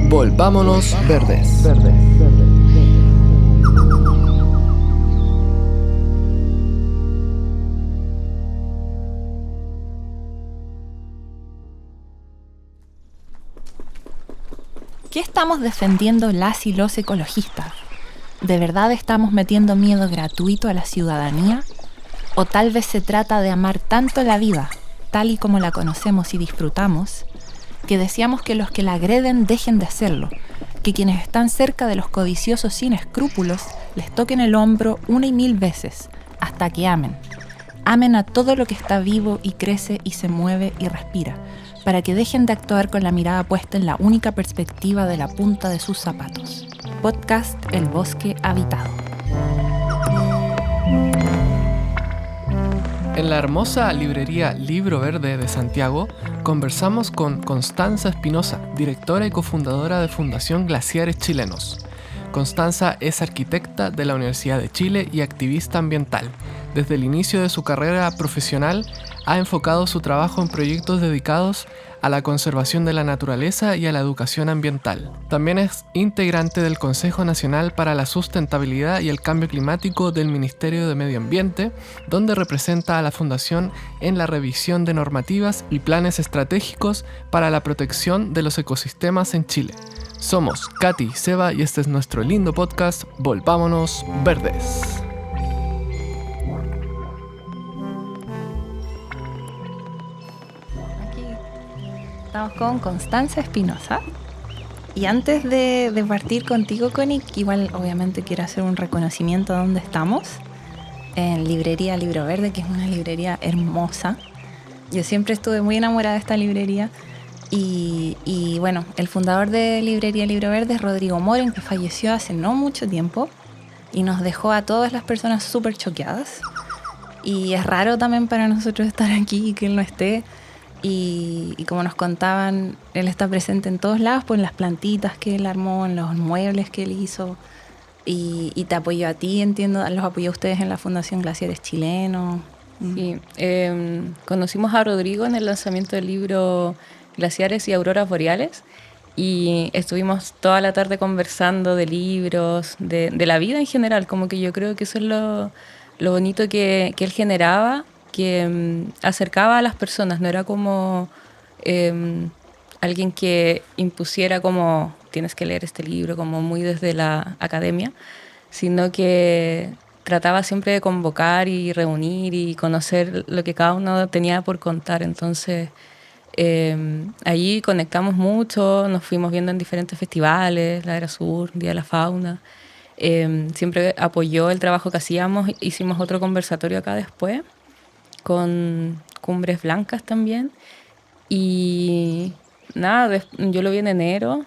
Volvámonos verdes. ¿Qué estamos defendiendo las y los ecologistas? ¿De verdad estamos metiendo miedo gratuito a la ciudadanía? ¿O tal vez se trata de amar tanto la vida, tal y como la conocemos y disfrutamos, que deseamos que los que la agreden dejen de hacerlo, que quienes están cerca de los codiciosos sin escrúpulos les toquen el hombro una y mil veces, hasta que amen? Amen a todo lo que está vivo y crece y se mueve y respira, para que dejen de actuar con la mirada puesta en la única perspectiva de la punta de sus zapatos. Podcast El Bosque Habitado. En la hermosa librería Libro Verde de Santiago, conversamos con Constanza Espinosa, directora y cofundadora de Fundación Glaciares Chilenos. Constanza es arquitecta de la Universidad de Chile y activista ambiental. Desde el inicio de su carrera profesional, ha enfocado su trabajo en proyectos dedicados a la conservación de la naturaleza y a la educación ambiental. También es integrante del Consejo Nacional para la Sustentabilidad y el Cambio Climático del Ministerio de Medio Ambiente, donde representa a la Fundación en la revisión de normativas y planes estratégicos para la protección de los ecosistemas en Chile. Somos Katy y Seba y este es nuestro lindo podcast Volvámonos Verdes. Estamos con Constanza Espinosa. Y antes de partir contigo, Connie, igual obviamente quiero hacer un reconocimiento de dónde estamos. En Librería Libro Verde, que es una librería hermosa. Yo siempre estuve muy enamorada de esta librería. Y bueno, el fundador de Librería Libro Verde es Rodrigo Moren, que falleció hace no mucho tiempo. Y nos dejó a todas las personas súper choqueadas. Y es raro también para nosotros estar aquí y que él no esté. Y como nos contaban, él está presente en todos lados, pues en las plantitas que él armó, en los muebles que él hizo, y te apoyó a ti, entiendo, los apoyó a ustedes en la Fundación Glaciares Chilenos. Sí, conocimos a Rodrigo en el lanzamiento del libro Glaciares y Auroras Boreales y estuvimos toda la tarde conversando de libros, de la vida en general, como que yo creo que eso es lo bonito que él generaba, que acercaba a las personas, no era como alguien que impusiera como tienes que leer este libro, como muy desde la academia, sino que trataba siempre de convocar y reunir y conocer lo que cada uno tenía por contar. Entonces, allí conectamos mucho, nos fuimos viendo en diferentes festivales, la Era Sur, Día de la Fauna. Siempre apoyó el trabajo que hacíamos, hicimos otro conversatorio acá después, con Cumbres Blancas también. Y nada, yo lo vi en enero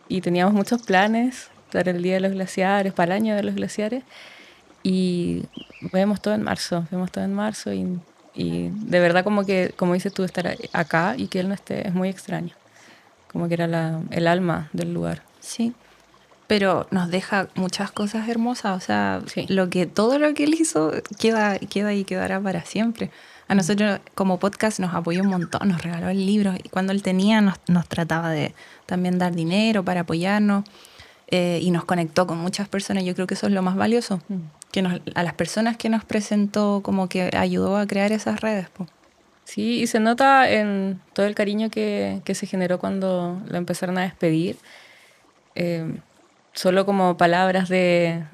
y teníamos muchos planes para el Día de los Glaciares, para el año de los glaciares. Y vemos todo en marzo y de verdad como que, como dices tú, estar acá y que él no esté es muy extraño. Como que era el alma del lugar. Sí, pero nos deja muchas cosas hermosas, o sea, Sí. Todo lo que él hizo queda y quedará para siempre. A nosotros como podcast nos apoyó un montón, nos regaló el libro y cuando él tenía nos trataba de también dar dinero para apoyarnos y nos conectó con muchas personas. Yo creo que eso es lo más valioso, que a las personas que nos presentó como que ayudó a crear esas redes. Po. Sí, y se nota en todo el cariño que se generó cuando lo empezaron a despedir. Solo como palabras de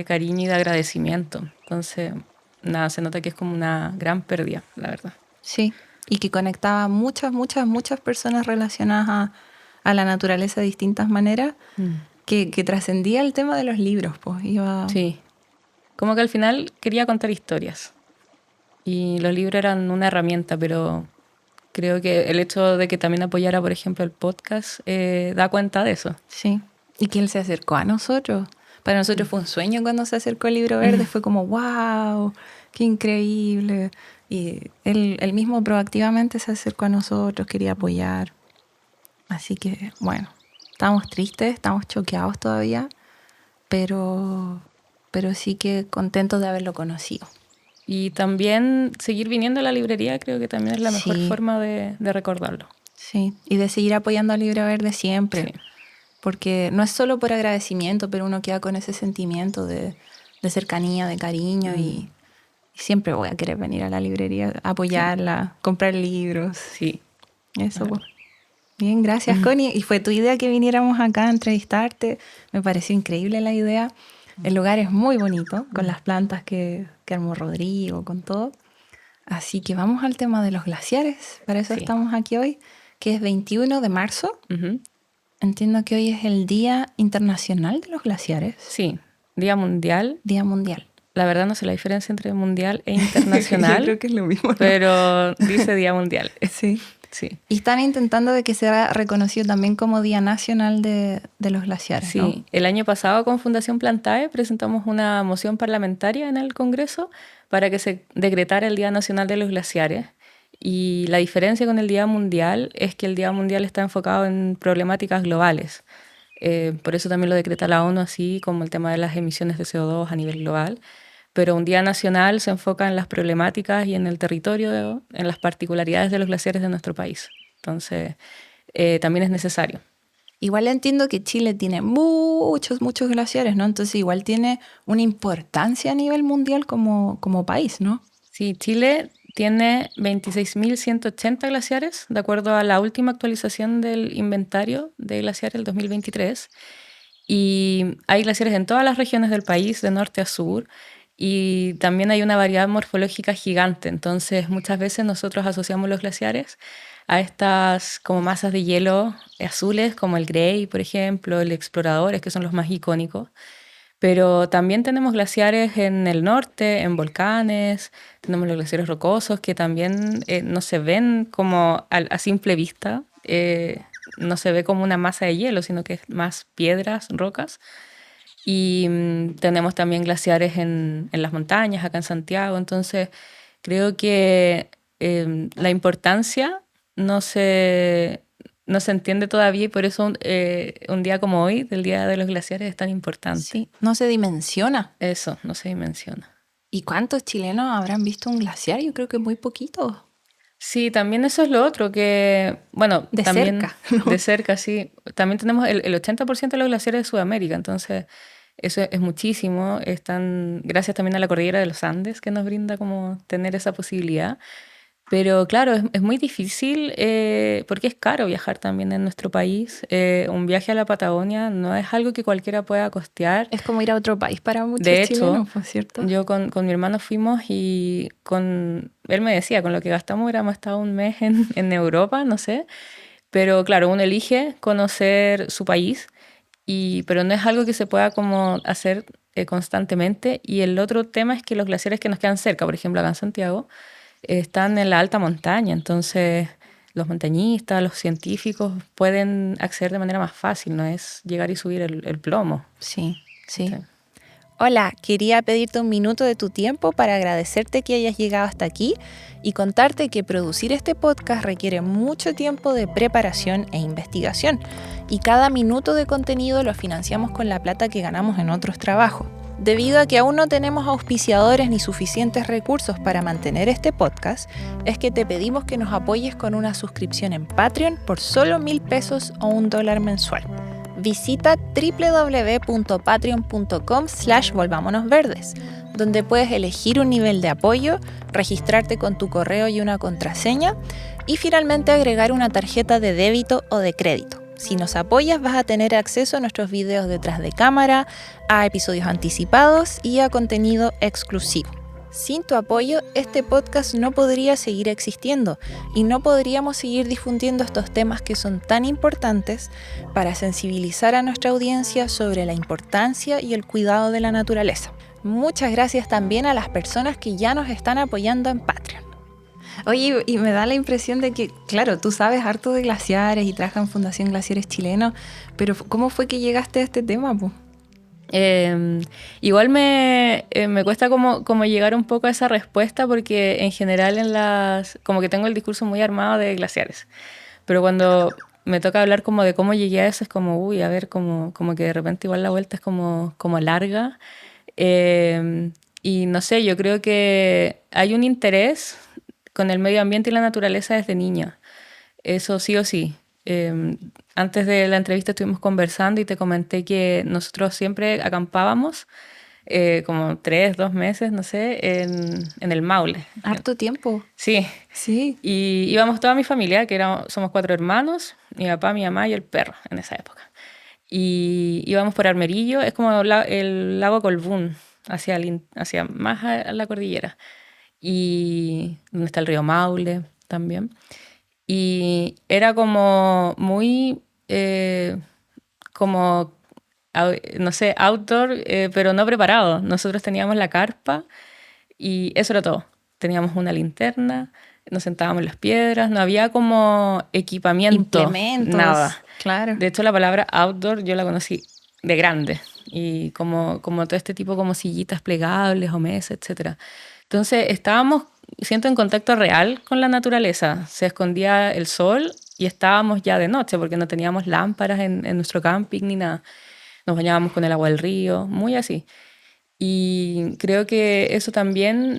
cariño y de agradecimiento. Entonces, nada, se nota que es como una gran pérdida, la verdad. Sí, y que conectaba a muchas personas relacionadas a la naturaleza de distintas maneras, que trascendía el tema de los libros. Pues Sí, como que al final quería contar historias. Y los libros eran una herramienta, pero creo que el hecho de que también apoyara, por ejemplo, el podcast, da cuenta de eso. Sí, y que él se acercó a nosotros. Para nosotros fue un sueño cuando se acercó al Libro Verde, fue como, wow, qué increíble. Y él mismo proactivamente se acercó a nosotros, quería apoyar. Así que, bueno, estamos tristes, estamos choqueados todavía, pero sí que contentos de haberlo conocido. Y también seguir viniendo a la librería creo que también es la mejor forma de recordarlo. Sí, y de seguir apoyando al Libro Verde siempre. Sí. porque no es solo por agradecimiento, pero uno queda con ese sentimiento de cercanía, de cariño y siempre voy a querer venir a la librería, apoyarla, comprar libros. Sí. Eso, pues. Bien, gracias, Connie. Y fue tu idea que viniéramos acá a entrevistarte. Me pareció increíble la idea. El lugar es muy bonito, con las plantas que armó Rodrigo, con todo. Así que vamos al tema de los glaciares. Para eso estamos aquí hoy, que es 21 de marzo. Entiendo que hoy es el Día Internacional de los Glaciares. Sí, Día Mundial. Día Mundial. La verdad no sé la diferencia entre mundial e internacional. Yo creo que es lo mismo, ¿no? Pero dice Día Mundial. Sí. Sí. Y están intentando de que sea reconocido también como Día Nacional de los Glaciares, Sí, ¿no? el año pasado con Fundación Plantae presentamos una moción parlamentaria en el Congreso para que se decretara el Día Nacional de los Glaciares. Y la diferencia con el Día Mundial es que el Día Mundial está enfocado en problemáticas globales. Por eso también lo decreta la ONU, así como el tema de las emisiones de CO2 a nivel global. Pero un Día Nacional se enfoca en las problemáticas y en el territorio, en las particularidades de los glaciares de nuestro país. Entonces, también es necesario. Igual entiendo que Chile tiene muchos glaciares, ¿no? Entonces igual tiene una importancia a nivel mundial como país, ¿no? Sí, Chile tiene 26.180 glaciares, de acuerdo a la última actualización del inventario de glaciares del 2023. Y hay glaciares en todas las regiones del país, de norte a sur. Y también hay una variedad morfológica gigante. Entonces, muchas veces nosotros asociamos los glaciares a estas como masas de hielo azules, como el Grey, por ejemplo, el Exploradores, que son los más icónicos. Pero también tenemos glaciares en el norte, en volcanes, tenemos los glaciares rocosos que también no se ven como a simple vista, no se ve como una masa de hielo, sino que es más piedras, rocas. Y tenemos también glaciares en las montañas, acá en Santiago. Entonces, creo que la importancia no se entiende todavía y por eso un día como hoy, del Día de los Glaciares, es tan importante. Sí, no se dimensiona. Eso, no se dimensiona. ¿Y cuántos chilenos habrán visto un glaciar? Yo creo que muy poquitos. Sí, también eso es lo otro, que, bueno, de también cerca, ¿no? De cerca, sí. También tenemos el 80% de los glaciares de Sudamérica, entonces eso es muchísimo. Están, gracias también a la cordillera de los Andes, que nos brinda como tener esa posibilidad. Pero claro, es muy difícil porque es caro viajar también en nuestro país. Un viaje a la Patagonia no es algo que cualquiera pueda costear. Es como ir a otro país para muchos De hecho, chilenos, ¿no es cierto? Yo con mi hermano fuimos y él me decía, con lo que gastamos hubiéramos estado un mes en Europa, no sé. Pero claro, uno elige conocer su país, pero no es algo que se pueda como hacer constantemente. Y el otro tema es que los glaciares que nos quedan cerca, por ejemplo acá en Santiago, están en la alta montaña, entonces los montañistas, los científicos pueden acceder de manera más fácil, no es llegar y subir el plomo. Sí. Hola, quería pedirte un minuto de tu tiempo para agradecerte que hayas llegado hasta aquí y contarte que producir este podcast requiere mucho tiempo de preparación e investigación y cada minuto de contenido lo financiamos con la plata que ganamos en otros trabajos. Debido a que aún no tenemos auspiciadores ni suficientes recursos para mantener este podcast, es que te pedimos que nos apoyes con una suscripción en Patreon por solo 1,000 pesos o $1 mensual. Visita www.patreon.com/volvámonosverdes, donde puedes elegir un nivel de apoyo, registrarte con tu correo y una contraseña y finalmente agregar una tarjeta de débito o de crédito. Si nos apoyas vas a tener acceso a nuestros videos detrás de cámara, a episodios anticipados y a contenido exclusivo. Sin tu apoyo, este podcast no podría seguir existiendo y no podríamos seguir difundiendo estos temas que son tan importantes para sensibilizar a nuestra audiencia sobre la importancia y el cuidado de la naturaleza. Muchas gracias también a las personas que ya nos están apoyando en Patreon. Oye, y me da la impresión de que, claro, tú sabes harto de glaciares y trabajas en Fundación Glaciares Chilenos, pero ¿cómo fue que llegaste a este tema, po? Igual me cuesta como llegar un poco a esa respuesta porque en general como que tengo el discurso muy armado de glaciares, pero cuando me toca hablar como de cómo llegué a eso es como, uy, a ver, como que de repente igual la vuelta es como larga. Y no sé, yo creo que hay un interés con el medio ambiente y la naturaleza desde niña. Eso sí o sí. Antes de la entrevista estuvimos conversando y te comenté que nosotros siempre acampábamos como 2 meses, no sé, en el Maule. Harto tiempo. Sí, Sí. y íbamos toda mi familia, somos 4 hermanos, mi papá, mi mamá y el perro en esa época. Y íbamos por Armerillo, es como el lago Colbún, hacia más a la cordillera. Y donde está el río Maule también. Y era como muy, como, no sé, outdoor, pero no preparado. Nosotros teníamos la carpa y eso era todo. Teníamos una linterna, nos sentábamos en las piedras, no había como equipamiento, Implementos. nada. Claro. De hecho, la palabra outdoor yo la conocí de grande y como todo este tipo como sillitas plegables o mesas, etcétera. Entonces estábamos, siento, en contacto real con la naturaleza. Se escondía el sol y estábamos ya de noche porque no teníamos lámparas en nuestro camping ni nada. Nos bañábamos con el agua del río, muy así. Y creo que eso también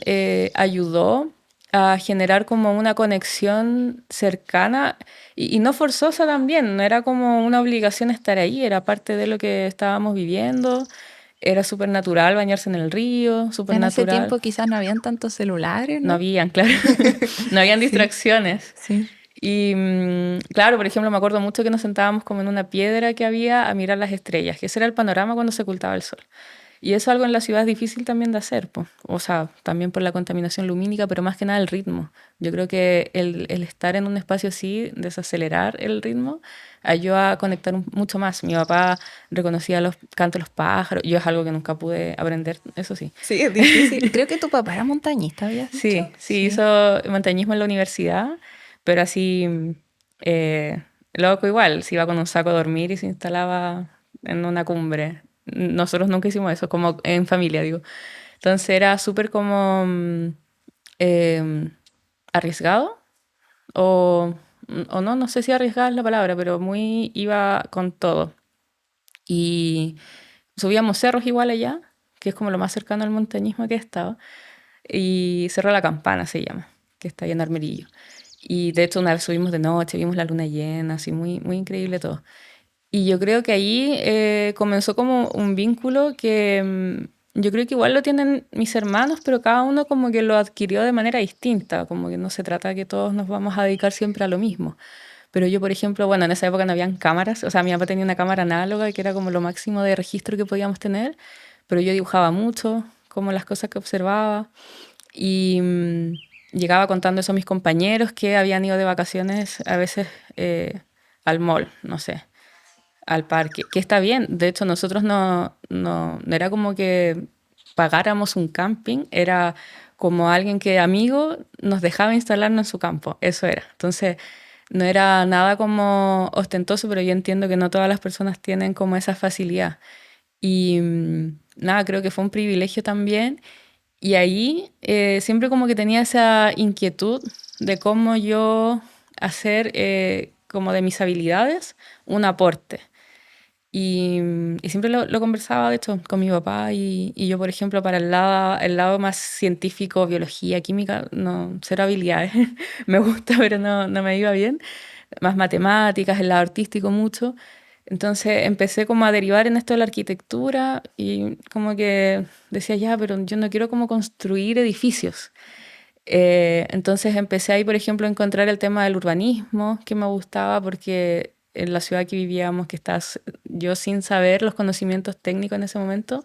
ayudó a generar como una conexión cercana y no forzosa también, no era como una obligación estar ahí, era parte de lo que estábamos viviendo, era súper natural bañarse en el río, súper En ese natural. tiempo quizás no habían tantos celulares, No ¿no? habían, claro, no habían distracciones. Sí. Y claro, por ejemplo, me acuerdo mucho que nos sentábamos como en una piedra que había a mirar las estrellas, que ese era el panorama cuando se ocultaba el sol. Y eso algo en la ciudad es difícil también de hacer, po. O sea, también por la contaminación lumínica, pero más que nada el ritmo. Yo creo que el estar en un espacio así, desacelerar el ritmo, ayuda a conectar mucho más. Mi papá reconocía los cantos de los pájaros. Yo es algo que nunca pude aprender, eso sí. Sí, es difícil. Creo que tu papá era montañista, habías dicho. Sí, hizo montañismo en la universidad, pero así, eh, loco igual, se iba con un saco a dormir y se instalaba en una cumbre. Nosotros nunca hicimos eso, como en familia, digo. Entonces era súper como eh, arriesgado, o, o no, no sé si arriesgada es la palabra, pero muy iba con todo. Y subíamos cerros igual allá, que es como lo más cercano al montañismo que he estado, y Cerro La Campana se llama, que está ahí en Armerillo. Y de hecho una vez subimos de noche, vimos la luna llena, así muy, muy increíble todo. Y yo creo que ahí comenzó como un vínculo que yo creo que igual lo tienen mis hermanos, pero cada uno como que lo adquirió de manera distinta, como que no se trata de que todos nos vamos a dedicar siempre a lo mismo. Pero yo, por ejemplo, bueno, en esa época no habían cámaras, o sea, mi papá tenía una cámara análoga que era como lo máximo de registro que podíamos tener, pero yo dibujaba mucho, como las cosas que observaba, y llegaba contando eso a mis compañeros que habían ido de vacaciones a veces al mall, no sé, al parque, que está bien. De hecho, nosotros no era como que pagáramos un camping, era como alguien que amigo nos dejaba instalarnos en su campo, eso era. Entonces, no era nada como ostentoso, pero yo entiendo que no todas las personas tienen como esa facilidad. Y nada, creo que fue un privilegio también. Y ahí siempre como que tenía esa inquietud de cómo yo hacer como de mis habilidades un aporte. Y siempre lo conversaba, de hecho, con mi papá y yo, por ejemplo, para el lado más científico, biología, química, no, cero habilidades. Me gusta, pero no me iba bien. Más matemáticas, el lado artístico mucho. Entonces empecé como a derivar en esto de la arquitectura y como que decía, ya, pero yo no quiero como construir edificios. Entonces empecé ahí, por ejemplo, a encontrar el tema del urbanismo, que me gustaba porque en la ciudad que vivíamos, yo sin saber los conocimientos técnicos en ese momento,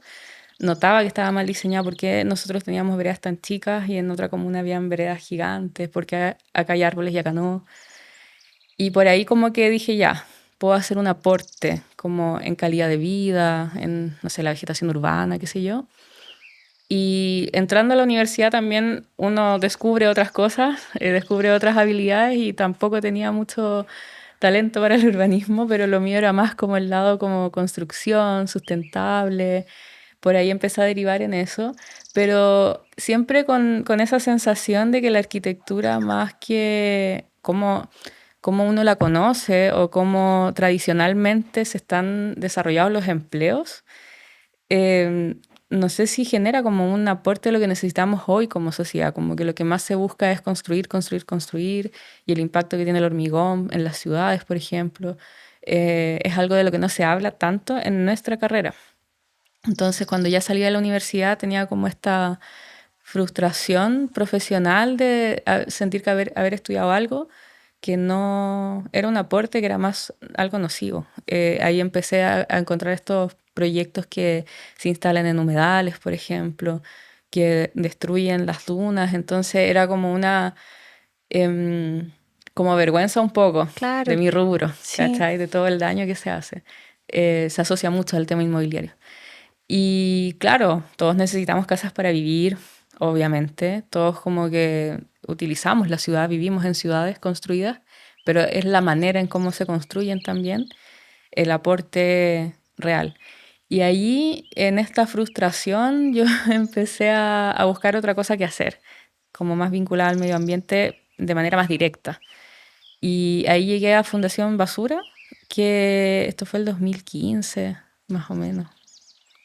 notaba que estaba mal diseñado porque nosotros teníamos veredas tan chicas y en otra comuna habían veredas gigantes, porque acá hay árboles y acá no. Y por ahí como que dije, ya, puedo hacer un aporte como en calidad de vida, en, no sé, la vegetación urbana, qué sé yo. Y entrando a la universidad también uno descubre otras cosas, descubre otras habilidades y tampoco tenía mucho talento para el urbanismo, pero lo mío era más como el lado como construcción, sustentable, por ahí empecé a derivar en eso, pero siempre con esa sensación de que la arquitectura más que como uno la conoce o cómo tradicionalmente se están desarrollados los empleos, eh, no sé si genera como un aporte de lo que necesitamos hoy como sociedad, como que lo que más se busca es construir, construir, construir, y el impacto que tiene el hormigón en las ciudades, por ejemplo, es algo de lo que no se habla tanto en nuestra carrera. Entonces, cuando ya salí de la universidad, tenía como esta frustración profesional de sentir que haber estudiado algo que no era un aporte, que era más algo nocivo. Ahí empecé a encontrar estos proyectos que se instalan en humedales, por ejemplo, que destruyen las dunas. Entonces era como una, como vergüenza un poco Claro, de mi rubro, sí. ¿cachai? De todo el daño que se hace. Se asocia mucho al tema inmobiliario. Y claro, todos necesitamos casas para vivir, obviamente. Todos como que utilizamos la ciudad, vivimos en ciudades construidas, pero es la manera en cómo se construyen también el aporte real. Y ahí, en esta frustración, yo empecé a buscar otra cosa que hacer, como más vinculada al medio ambiente de manera más directa. Y ahí llegué a Fundación Basura, que esto fue el 2015, más o menos,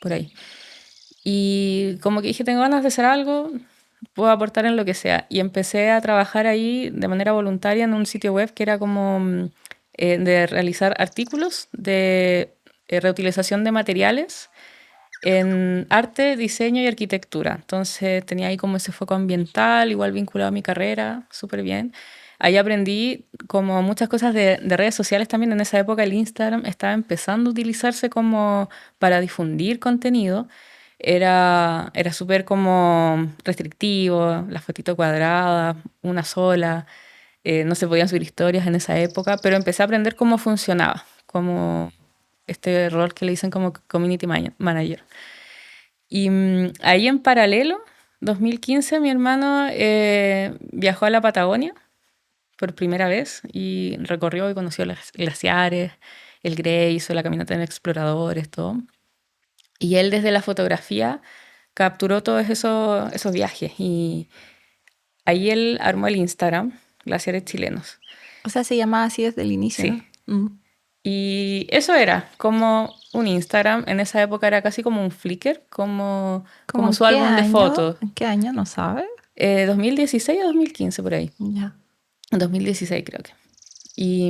por ahí. Y como que dije, tengo ganas de hacer algo, puedo aportar en lo que sea. Y empecé a trabajar ahí de manera voluntaria en un sitio web que era como de realizar artículos de reutilización de materiales en arte, diseño y arquitectura. Entonces tenía ahí como ese foco ambiental, igual vinculado a mi carrera, súper bien. Ahí aprendí como muchas cosas de redes sociales también. En esa época el Instagram estaba empezando a utilizarse como para difundir contenido. Era súper como restrictivo, la fotito cuadrada, una sola. No se podían subir historias en esa época, pero empecé a aprender cómo funcionaba, como este rol que le dicen como manager. Y ahí en paralelo, 2015, mi hermano viajó a la Patagonia por primera vez y recorrió y conoció los glaciares, el Grey, hizo la caminata de exploradores, todo. Y él desde la fotografía capturó todos esos viajes y ahí él armó el Instagram, Glaciares Chilenos. O sea, se llamaba así desde el inicio, Sí. ¿no? Mm. Y eso era como un Instagram. En esa época era casi como un Flickr, ¿Cómo como en su qué álbum de año? fotos. ¿En qué año? ¿No sabes? 2016 o 2015 por ahí. Ya. 2016 creo que. Y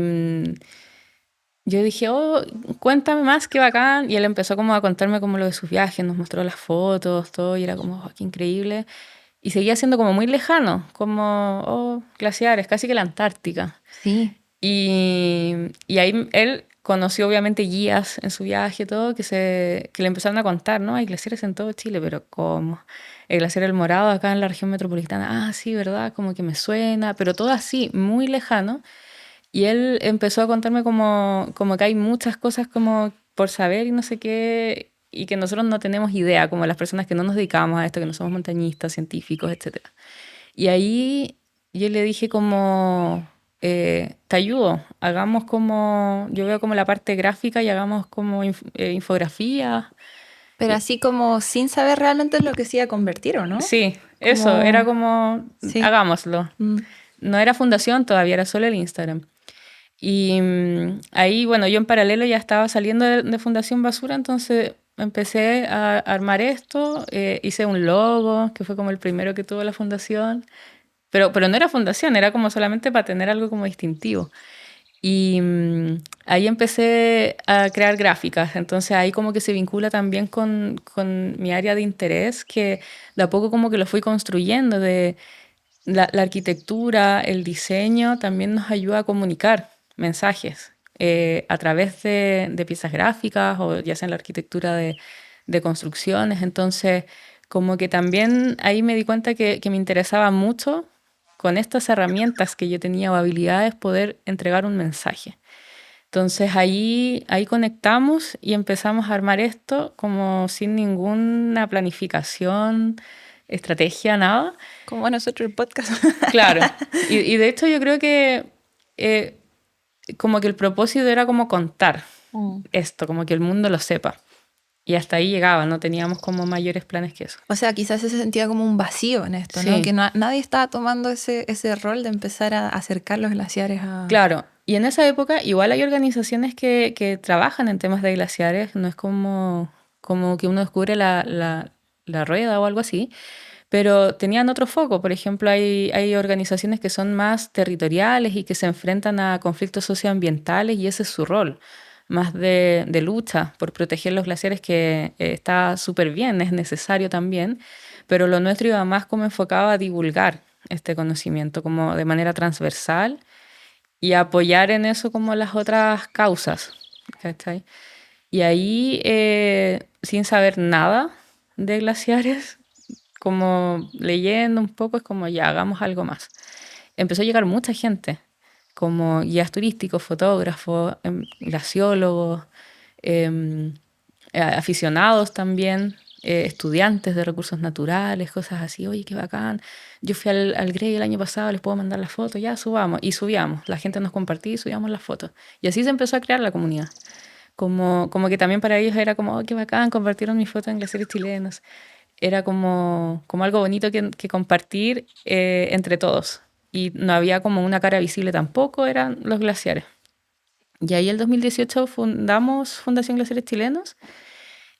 yo dije, oh, cuéntame más, qué bacán. Y él empezó como a contarme como lo de sus viajes, nos mostró las fotos, todo, y era como, oh, qué increíble. Y seguía siendo como muy lejano, como, oh, glaciares, casi que la Antártica. Sí. Y ahí él conoció obviamente guías en su viaje, todo, que le empezaron a contar, ¿no? Hay glaciares en todo Chile, pero ¿cómo? El glaciar El Morado acá en la región metropolitana, ah, sí, ¿verdad? Como que me suena, pero todo así, muy lejano. Y él empezó a contarme como que hay muchas cosas como por saber y no sé qué, y que nosotros no tenemos idea, como las personas que no nos dedicamos a esto, que no somos montañistas, científicos, etcétera. Y ahí yo le dije como, te ayudo, hagamos como, yo veo como la parte gráfica y hagamos como infografía. Pero Y, así como sin saber realmente en lo que se iba a convertir, ¿o no? sí, eso, era Como, como, sí. hagámoslo. Mm. No era fundación todavía, era solo el Instagram. Y ahí, bueno, yo en paralelo ya estaba saliendo de Fundación Basura, entonces empecé a armar esto, hice un logo, que fue como el primero que tuvo la fundación, pero no era fundación, era como solamente para tener algo como distintivo. Y ahí empecé a crear gráficas, entonces ahí como que se vincula también con mi área de interés, que de a poco como que lo fui construyendo, de la arquitectura, el diseño también nos ayuda a comunicar mensajes a través de piezas gráficas o ya sea en la arquitectura de construcciones. Entonces, como que también ahí me di cuenta que me interesaba mucho con estas herramientas que yo tenía o habilidades poder entregar un mensaje. Entonces ahí conectamos y empezamos a armar esto como sin ninguna planificación, estrategia, nada. Como nosotros el podcast. Claro, y de hecho yo creo que eh, como que el propósito era como contar Mm. esto, como que el mundo lo sepa. Y hasta ahí llegaba, no teníamos como mayores planes que eso. O sea, quizás se sentía como un vacío en esto, ¿no? Sí, Que nadie estaba tomando ese rol de empezar a acercar los glaciares a... claro. Y en esa época igual hay organizaciones que trabajan en temas de glaciares, no es como que uno descubre la rueda o algo así, pero tenían otro foco. Por ejemplo, hay organizaciones que son más territoriales y que se enfrentan a conflictos socioambientales y ese es su rol, más de lucha por proteger los glaciares, que está súper bien, es necesario también, pero lo nuestro iba más como enfocado a divulgar este conocimiento como de manera transversal y apoyar en eso como las otras causas, ¿cachai? Y ahí, sin saber nada de glaciares, como leyendo un poco, es como ya, hagamos algo más. Empezó a llegar mucha gente, como guías turísticos, fotógrafos, glaciólogos, em, aficionados también, estudiantes de recursos naturales, cosas así. Oye, qué bacán. Yo fui al Grey el año pasado, les puedo mandar las fotos, ya subamos. Y subíamos, la gente nos compartía y subíamos las fotos. Y así se empezó a crear la comunidad. Como que también para ellos era como, oh, qué bacán, compartieron mis fotos en glaciares chilenos. Era como algo bonito que compartir entre todos. Y no había como una cara visible tampoco, eran los glaciares. Y ahí el 2018 fundamos Fundación Glaciares Chilenos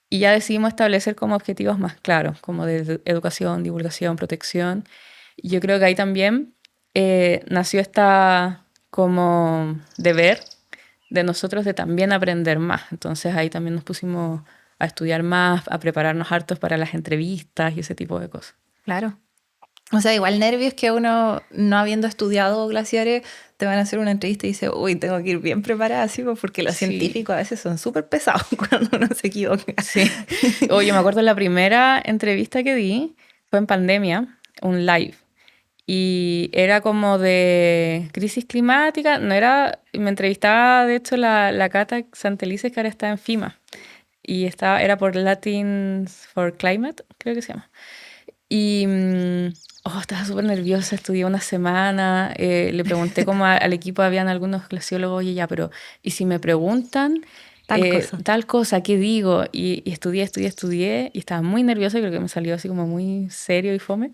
y ya decidimos establecer como objetivos más claros, como de educación, divulgación, protección. Y yo creo que ahí también nació esta como deber de nosotros de también aprender más. Entonces ahí también nos pusimos a estudiar más, a prepararnos hartos para las entrevistas y ese tipo de cosas. Claro. O sea, igual nervios que uno, no habiendo estudiado glaciares, te van a hacer una entrevista y dice, uy, tengo que ir bien preparada, así, pues, porque los científicos a veces son súper pesados cuando uno se equivoca. Sí. Oye, me acuerdo la primera entrevista que di fue en pandemia, un live. Y era como de crisis climática. No era, me entrevistaba, de hecho, la Cata Santelices, que ahora está en FIMA. Y era por Latin for Climate, creo que se llama. Y estaba súper nerviosa, estudié una semana, le pregunté como al equipo, habían algunos glaciólogos y ya, pero ¿y si me preguntan tal cosa, qué digo? Y estudié y estaba muy nerviosa, creo que me salió así como muy serio y fome.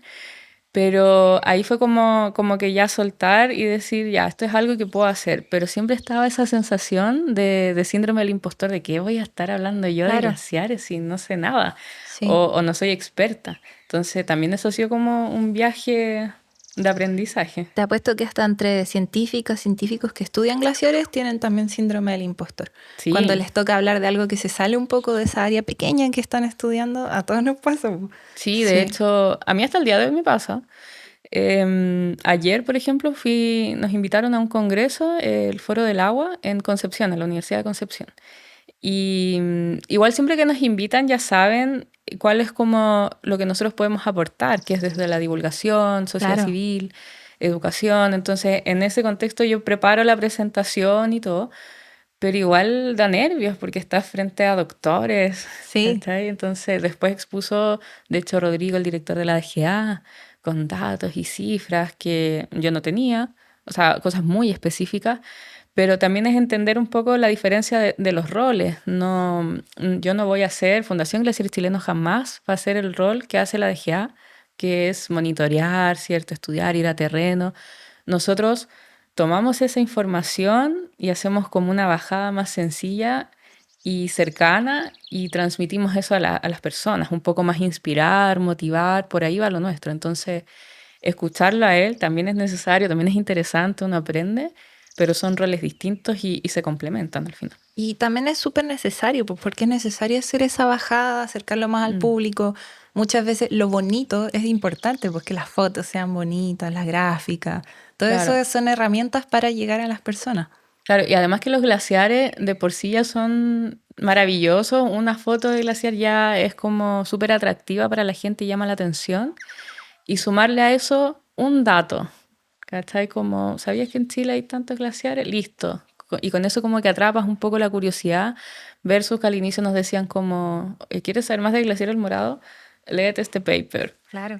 Pero ahí fue como que ya soltar y decir, ya, esto es algo que puedo hacer. Pero siempre estaba esa sensación de síndrome del impostor, de que voy a estar hablando yo de glaciares si no sé nada, Sí. o no soy experta. Entonces también eso ha sido como un viaje de aprendizaje. Te apuesto que hasta entre científicos que estudian glaciares tienen también síndrome del impostor. Sí. Cuando les toca hablar de algo que se sale un poco de esa área pequeña en que están estudiando, a todos nos pasa. Sí, de hecho, a mí hasta el día de hoy me pasa. Ayer, por ejemplo, nos invitaron a un congreso, el Foro del Agua, en Concepción, en la Universidad de Concepción. Y igual siempre que nos invitan ya saben cuál es como lo que nosotros podemos aportar, que es desde la divulgación, sociedad civil, educación. Entonces, en ese contexto yo preparo la presentación y todo, pero igual da nervios porque estás frente a doctores. Sí. Entonces, después expuso, de hecho, Rodrigo, el director de la DGA, con datos y cifras que yo no tenía, o sea, cosas muy específicas. Pero también es entender un poco la diferencia de los roles. No, yo no voy a hacer, Fundación Glaciares Chilenos jamás va a hacer el rol que hace la DGA, que es monitorear, ¿cierto? Estudiar, ir a terreno. Nosotros tomamos esa información y hacemos como una bajada más sencilla y cercana y transmitimos eso a las personas, un poco más inspirar, motivar, por ahí va lo nuestro. Entonces, escucharlo a él también es necesario, también es interesante, uno aprende, pero son roles distintos y se complementan al final. Y también es súper necesario, porque es necesario hacer esa bajada, acercarlo más al público. Muchas veces lo bonito es importante, porque las fotos sean bonitas, las gráficas, todo eso son herramientas para llegar a las personas. Claro, y además que los glaciares de por sí ya son maravillosos. Una foto de glaciar ya es como súper atractiva para la gente y llama la atención. Y sumarle a eso un dato, ¿cachai? Como, ¿sabías que en Chile hay tantos glaciares? Listo. Y con eso como que atrapas un poco la curiosidad, versus que al inicio nos decían como, ¿quieres saber más del glaciar El Morado? Léete este paper. Claro.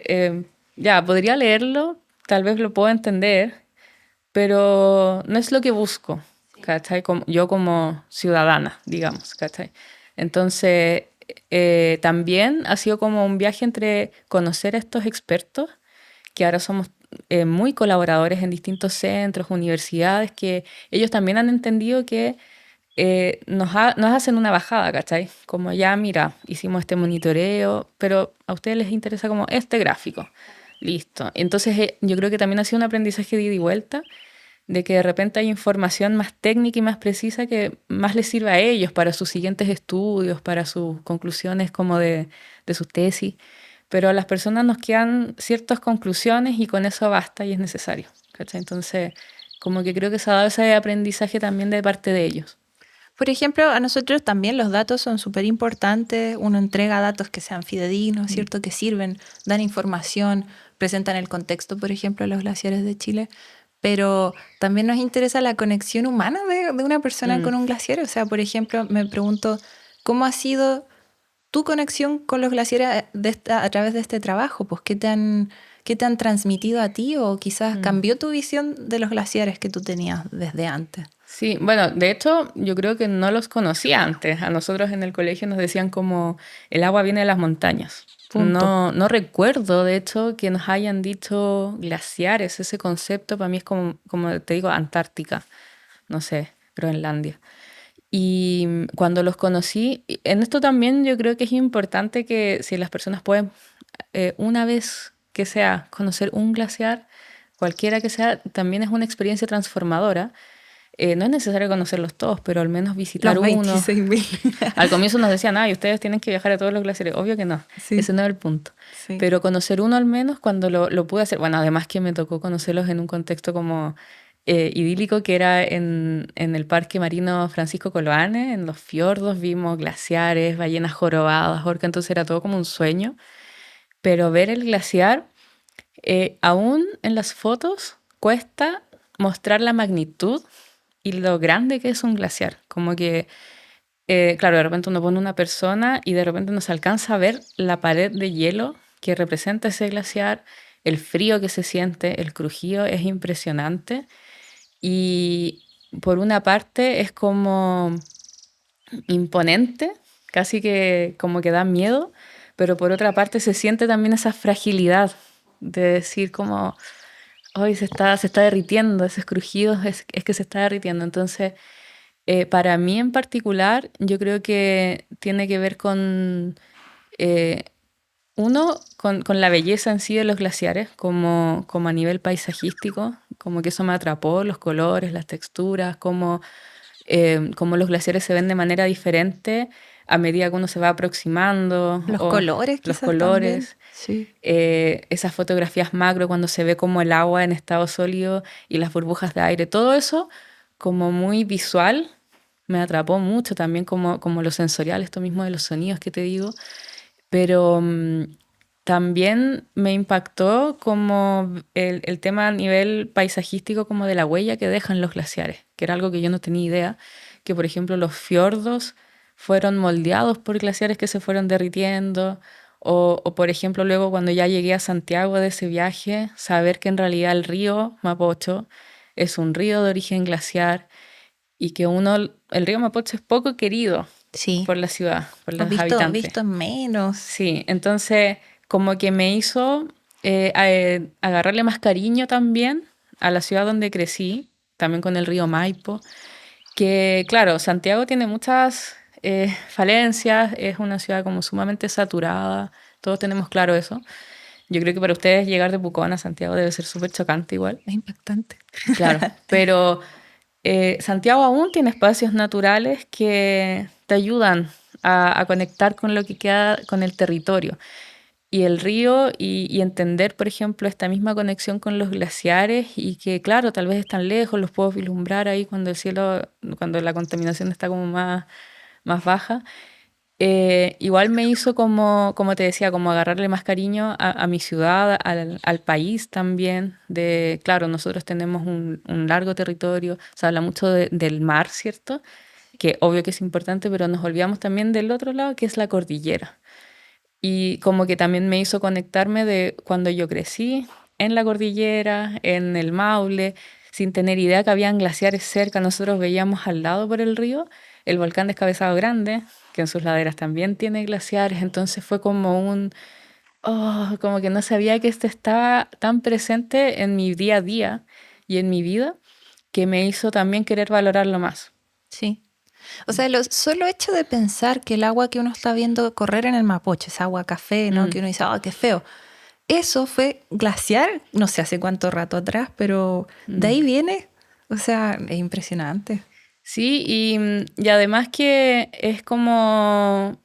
Ya, podría leerlo, tal vez lo puedo entender, pero no es lo que busco, ¿cachai? Yo como ciudadana, digamos, ¿cachai? Entonces, también ha sido como un viaje entre conocer a estos expertos, que ahora somos muy colaboradores en distintos centros, universidades, que ellos también han entendido que nos hacen una bajada, ¿cachai? Como ya, mira, hicimos este monitoreo, pero a ustedes les interesa como este gráfico. Listo. Entonces yo creo que también ha sido un aprendizaje de ida y vuelta, de que de repente hay información más técnica y más precisa que más les sirve a ellos para sus siguientes estudios, para sus conclusiones como de sus tesis. Pero a las personas nos quedan ciertas conclusiones y con eso basta y es necesario, ¿cachai? Entonces, como que creo que se ha dado ese aprendizaje también de parte de ellos. Por ejemplo, a nosotros también los datos son súper importantes. Uno entrega datos que sean fidedignos, ¿cierto? Que sirven, dan información, presentan el contexto, por ejemplo, de los glaciares de Chile. Pero también nos interesa la conexión humana de una persona con un glaciar. O sea, por ejemplo, me pregunto, ¿cómo ha sido tu conexión con los glaciares a través de este trabajo? Pues, ¿qué te han transmitido a ti? O quizás cambió tu visión de los glaciares que tú tenías desde antes. Sí, bueno, de hecho yo creo que no los conocía antes. A nosotros en el colegio nos decían como el agua viene de las montañas. Punto. No recuerdo, de hecho, que nos hayan dicho glaciares. Ese concepto para mí es como te digo, Antártica, no sé, Groenlandia. Y cuando los conocí, en esto también yo creo que es importante que si las personas pueden, una vez que sea, conocer un glaciar, cualquiera que sea, también es una experiencia transformadora. No es necesario conocerlos todos, pero al menos visitar Los uno. 26.000. Al comienzo nos decían, ay, ustedes tienen que viajar a todos los glaciares. Obvio que no, Sí. ese no es el punto. Sí. Pero conocer uno al menos cuando lo pude hacer. Bueno, además que me tocó conocerlos en un contexto como idílico, que era en el Parque Marino Francisco Coloane, en los fiordos vimos glaciares, ballenas jorobadas, orca, entonces era todo como un sueño. Pero ver el glaciar, aún en las fotos, cuesta mostrar la magnitud y lo grande que es un glaciar. Como que, claro, de repente uno pone una persona y de repente nos alcanza a ver la pared de hielo que representa ese glaciar, el frío que se siente, el crujido es impresionante. Y por una parte es como imponente, casi que como que da miedo, pero por otra parte se siente también esa fragilidad de decir como, hoy se está derritiendo, esos crujidos es que se está derritiendo. Entonces, para mí en particular, yo creo que tiene que ver con, eh, uno, con la belleza en sí de los glaciares, como a nivel paisajístico, como que eso me atrapó, los colores, las texturas, como los glaciares se ven de manera diferente a medida que uno se va aproximando. Los o colores los quizás también. colores. Sí. Esas fotografías macro cuando se ve como el agua en estado sólido y las burbujas de aire, todo eso como muy visual me atrapó mucho también como lo sensorial, esto mismo de los sonidos que te digo, pero también me impactó como el tema a nivel paisajístico como de la huella que dejan los glaciares, que era algo que yo no tenía idea, que por ejemplo los fiordos fueron moldeados por glaciares que se fueron derritiendo, o por ejemplo luego cuando ya llegué a Santiago de ese viaje, saber que en realidad el río Mapocho es un río de origen glaciar y que el río Mapocho es poco querido Sí. por la ciudad, por los Visto habitantes. menos. Sí, entonces como que me hizo agarrarle más cariño también a la ciudad donde crecí, también con el río Maipo, que claro, Santiago tiene muchas falencias, es una ciudad como sumamente saturada, todos tenemos claro eso. Yo creo que para ustedes llegar de Pucón a Santiago debe ser súper chocante igual. Es impactante. Claro, pero Santiago aún tiene espacios naturales que te ayudan a conectar con lo que queda, con el territorio. Y el río y entender, por ejemplo, esta misma conexión con los glaciares y que, claro, tal vez están lejos, los puedo vislumbrar ahí cuando el cielo, cuando la contaminación está como más baja. Igual me hizo como te decía, como agarrarle más cariño a mi ciudad, al país también. Claro, nosotros tenemos un largo territorio, se habla mucho del mar, ¿cierto? Que obvio que es importante, pero nos olvidamos también del otro lado, que es la cordillera. Y como que también me hizo conectarme de cuando yo crecí en la cordillera, en el Maule, sin tener idea que habían glaciares cerca. Nosotros veíamos al lado por el río el volcán Descabezado Grande, que en sus laderas también tiene glaciares. Entonces fue como que no sabía que este estaba tan presente en mi día a día y en mi vida, que me hizo también querer valorarlo más. Sí. O sea, el solo hecho de pensar que el agua que uno está viendo correr en el Mapocho es agua café, ¿no? Que uno dice, qué feo. Eso fue glaciar, no sé hace cuánto rato atrás, pero de ahí viene. O sea, es impresionante. Sí, y además que es como,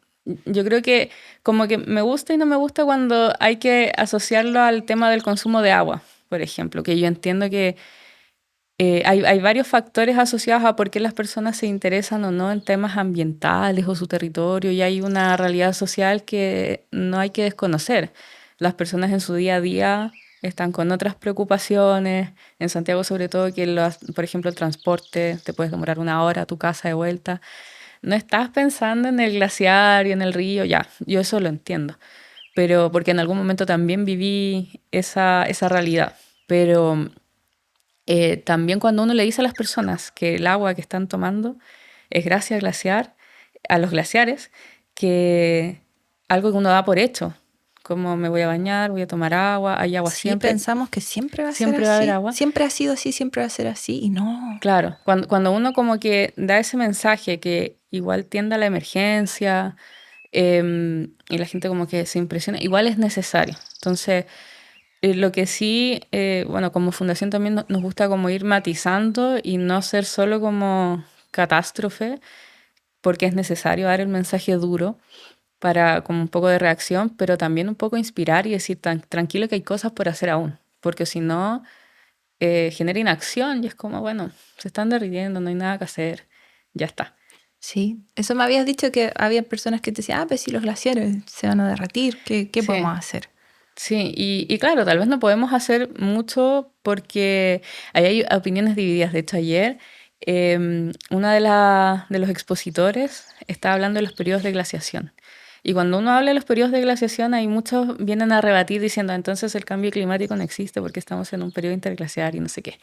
yo creo que como que me gusta y no me gusta cuando hay que asociarlo al tema del consumo de agua, por ejemplo, que yo entiendo que hay varios factores asociados a por qué las personas se interesan o no en temas ambientales o su territorio, y hay una realidad social que no hay que desconocer. Las personas en su día a día están con otras preocupaciones, en Santiago sobre todo, que por ejemplo el transporte, te puedes demorar 1 hora a tu casa de vuelta. No estás pensando en el glaciar y en el río, ya, yo eso lo entiendo, pero porque en algún momento también viví esa realidad, pero también cuando uno le dice a las personas que el agua que están tomando es gracias al glaciar, a los glaciares, que algo que uno da por hecho, como me voy a bañar, voy a tomar agua, hay agua Sí, siempre. pensamos que siempre va a ser Siempre va a haber así. agua. Siempre ha sido así, siempre va a ser así, y no. Claro, cuando uno como que da ese mensaje que igual tiende a la emergencia, y la gente como que se impresiona, igual es necesario. Entonces, lo que sí, bueno, como fundación también nos gusta como ir matizando y no ser solo como catástrofe, porque es necesario dar el mensaje duro para como un poco de reacción, pero también un poco inspirar y decir tranquilo que hay cosas por hacer aún, porque si no, genera inacción y es como, bueno, se están derritiendo, no hay nada que hacer, ya está. Sí, eso me habías dicho que había personas que te decían, pues si los glaciares se van a derretir, ¿qué Sí. podemos hacer? Sí, y claro, tal vez no podemos hacer mucho porque ahí hay opiniones divididas. De hecho, ayer una de los expositores estaba hablando de los periodos de glaciación. Y cuando uno habla de los periodos de glaciación, hay muchos vienen a rebatir diciendo, entonces el cambio climático no existe porque estamos en un periodo interglaciar y no sé qué.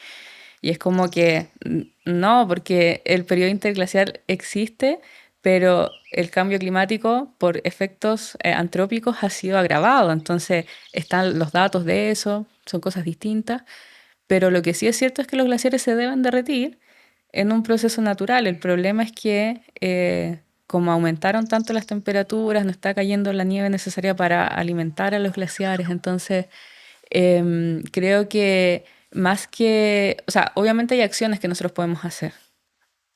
Y es como que no, porque el periodo interglacial existe, pero el cambio climático por efectos antrópicos ha sido agravado. Entonces están los datos de eso, son cosas distintas. Pero lo que sí es cierto es que los glaciares se deben derretir en un proceso natural. El problema es que como aumentaron tanto las temperaturas, no está cayendo la nieve necesaria para alimentar a los glaciares. Entonces creo que más que, o sea, obviamente hay acciones que nosotros podemos hacer.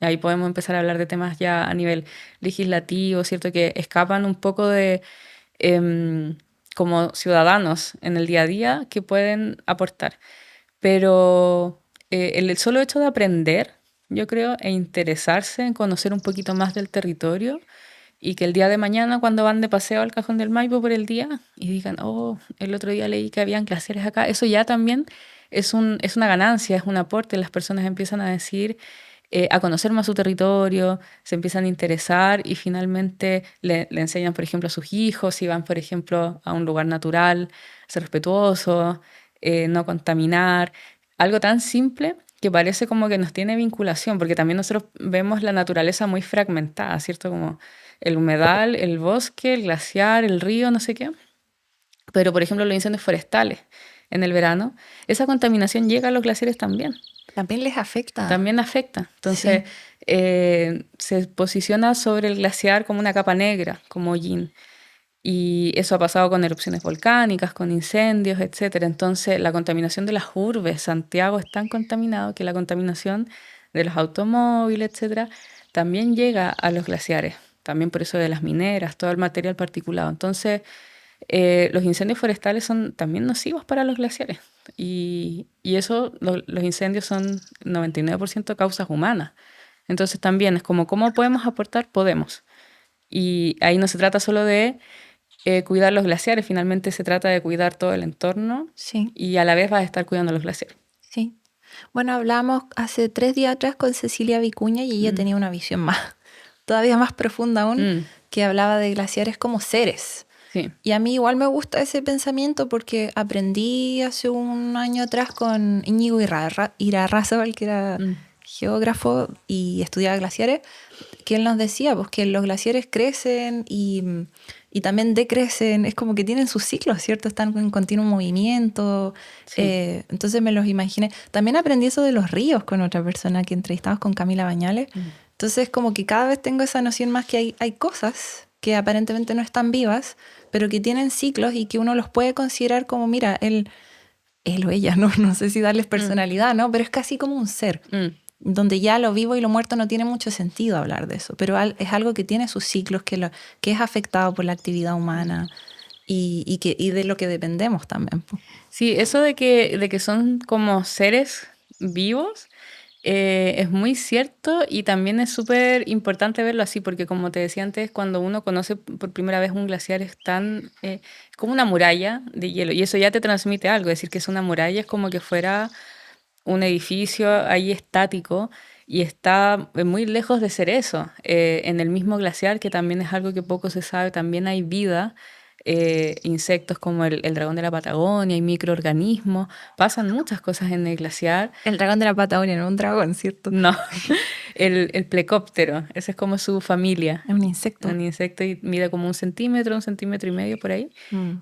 Ahí podemos empezar a hablar de temas ya a nivel legislativo, ¿cierto? Que escapan un poco de como ciudadanos en el día a día que pueden aportar. Pero el solo hecho de aprender, yo creo, e interesarse en conocer un poquito más del territorio y que el día de mañana cuando van de paseo al Cajón del Maipo por el día y digan, oh, el otro día leí que habían glaciares acá, eso ya también es una ganancia, es un aporte. Las personas empiezan a decir, a conocer más su territorio, se empiezan a interesar y finalmente le enseñan, por ejemplo, a sus hijos, si van, por ejemplo, a un lugar natural, ser respetuoso, no contaminar, algo tan simple que parece como que nos tiene vinculación, porque también nosotros vemos la naturaleza muy fragmentada, ¿cierto? Como el humedal, el bosque, el glaciar, el río, no sé qué. Pero, por ejemplo, los incendios forestales en el verano, esa contaminación llega a los glaciares también. También les afecta. También afecta. Entonces, se posiciona sobre el glaciar como una capa negra, como hollín. Y eso ha pasado con erupciones volcánicas, con incendios, etc. Entonces, la contaminación de las urbes, Santiago es tan contaminado que la contaminación de los automóviles, etc., también llega a los glaciares. También por eso de las mineras, todo el material particulado. Entonces, los incendios forestales son también nocivos para los glaciares. Y eso, los incendios son 99% causas humanas. Entonces, también es como, ¿cómo podemos aportar? Podemos. Y ahí no se trata solo de cuidar los glaciares, finalmente se trata de cuidar todo el entorno y a la vez vas a estar cuidando los glaciares. Sí. Bueno, hablamos hace 3 días atrás con Cecilia Vicuña y ella tenía una visión todavía más profunda aún, que hablaba de glaciares como seres. Sí. Y a mí igual me gusta ese pensamiento porque aprendí hace un año atrás con Íñigo Irarrázaval, que era geógrafo y estudiaba glaciares, que él nos decía pues, que los glaciares crecen y también decrecen, es como que tienen sus ciclos, ¿cierto? Están en continuo movimiento. Sí. Entonces me los imaginé. También aprendí eso de los ríos con otra persona que entrevistamos con Camila Bañales. Entonces como que cada vez tengo esa noción más que hay cosas que aparentemente no están vivas, pero que tienen ciclos y que uno los puede considerar como, mira, él o ella, no sé si darles personalidad, ¿no? Pero es casi como un ser, donde ya lo vivo y lo muerto no tiene mucho sentido hablar de eso, pero es algo que tiene sus ciclos, que es afectado por la actividad humana y de lo que dependemos también. Sí, eso de que son como seres vivos es muy cierto y también es súper importante verlo así, porque como te decía antes, cuando uno conoce por primera vez un glaciar es es como una muralla de hielo y eso ya te transmite algo, decir que es una muralla es como que fuera un edificio ahí estático y está muy lejos de ser eso. En el mismo glaciar, que también es algo que poco se sabe, también hay vida, insectos como el dragón de la Patagonia y microorganismos. Pasan muchas cosas en el glaciar. El dragón de la Patagonia, no un dragón, ¿cierto? No, el plecóptero, esa es como su familia. Es un insecto. Un insecto y mide como 1 centímetro, 1,5 centímetros por ahí.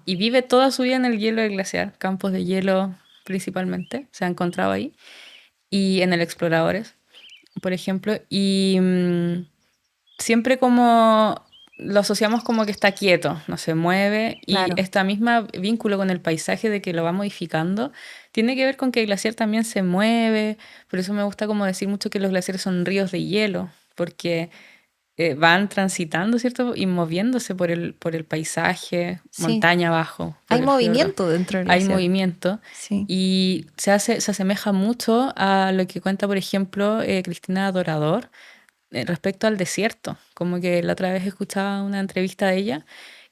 Y vive toda su vida en el hielo del glaciar, campos de hielo principalmente, se ha encontrado ahí. Y en el Exploradores, por ejemplo. Y siempre como lo asociamos como que está quieto, no se mueve. Claro. Y esta misma vínculo con el paisaje de que lo va modificando tiene que ver con que el glaciar también se mueve. Por eso me gusta como decir mucho que los glaciares son ríos de hielo, porque van transitando, ¿cierto? Y moviéndose por el paisaje, Sí. montaña abajo. por Hay el movimiento fiordo. dentro del Hay glaciar. movimiento. Sí. Y se asemeja mucho a lo que cuenta, por ejemplo, Cristina Dorador respecto al desierto. Como que la otra vez escuchaba una entrevista de ella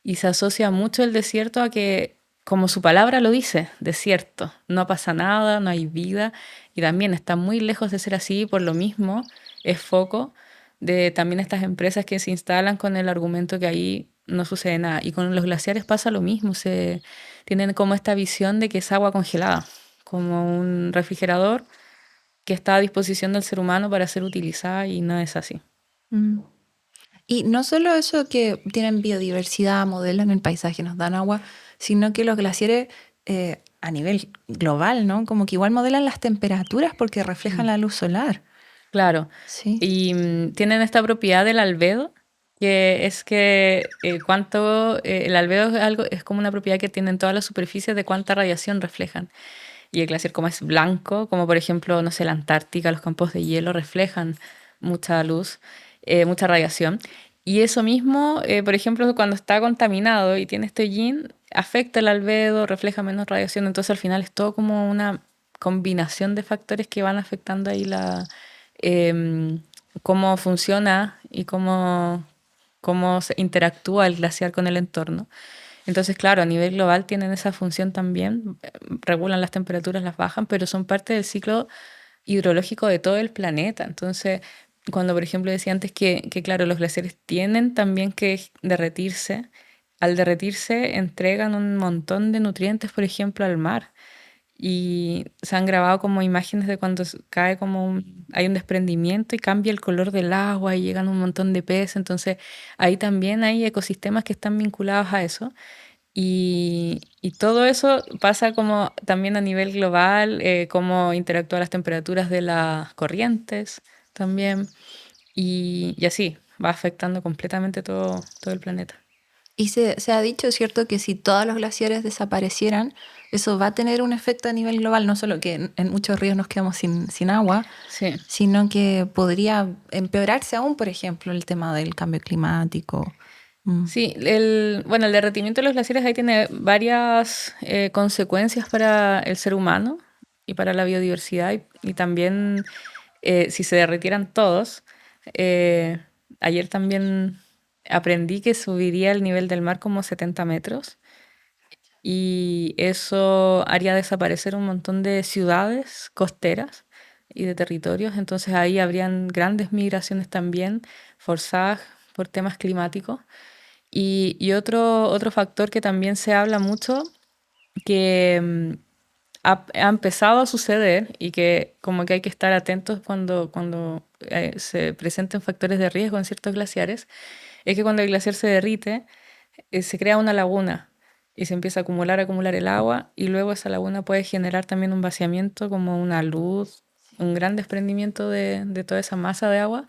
y se asocia mucho el desierto a que, como su palabra lo dice, desierto. No pasa nada, no hay vida. Y también está muy lejos de ser así, por lo mismo es foco de también estas empresas que se instalan con el argumento que ahí no sucede nada. Y con los glaciares pasa lo mismo, tienen como esta visión de que es agua congelada, como un refrigerador que está a disposición del ser humano para ser utilizada y no es así. Y no solo eso que tienen biodiversidad, modelan el paisaje, nos dan agua, sino que los glaciares a nivel global, ¿no? Como que igual modelan las temperaturas porque reflejan la luz solar. Claro. Sí. Y tienen esta propiedad del albedo, que es que el albedo es como una propiedad que tienen todas las superficies de cuánta radiación reflejan. Y el glaciar como es blanco, como por ejemplo, no sé, la Antártica, los campos de hielo reflejan mucha luz, mucha radiación. Y eso mismo, por ejemplo, cuando está contaminado y tiene este hollín, afecta el albedo, refleja menos radiación. Entonces al final es todo como una combinación de factores que van afectando ahí cómo funciona y cómo se interactúa el glaciar con el entorno. Entonces, claro, a nivel global tienen esa función también, regulan las temperaturas, las bajan, pero son parte del ciclo hidrológico de todo el planeta. Entonces, cuando por ejemplo decía antes que claro, los glaciares tienen también que derretirse, al derretirse entregan un montón de nutrientes, por ejemplo, al mar. Y se han grabado como imágenes de cuando cae hay un desprendimiento y cambia el color del agua y llegan un montón de peces. Entonces ahí también hay ecosistemas que están vinculados a eso. Y todo eso pasa como también a nivel global, cómo interactúan las temperaturas de las corrientes también. Y así, va afectando completamente todo el planeta. Y se ha dicho, ¿cierto?, que si todos los glaciares desaparecieran, eso va a tener un efecto a nivel global, no solo que en muchos ríos nos quedamos sin agua, Sí. sino que podría empeorarse aún, por ejemplo, el tema del cambio climático. Sí, el derretimiento de los glaciares ahí tiene varias consecuencias para el ser humano y para la biodiversidad y también si se derritieran todos, ayer también aprendí que subiría el nivel del mar como 70 metros y eso haría desaparecer un montón de ciudades costeras y de territorios, entonces ahí habrían grandes migraciones también forzadas por temas climáticos. Y otro factor que también se habla mucho, que ha empezado a suceder y que como que hay que estar atentos cuando se presenten factores de riesgo en ciertos glaciares, es que cuando el glaciar se derrite, se crea una laguna y se empieza a acumular el agua y luego esa laguna puede generar también un vaciamiento como una luz, un gran desprendimiento de toda esa masa de agua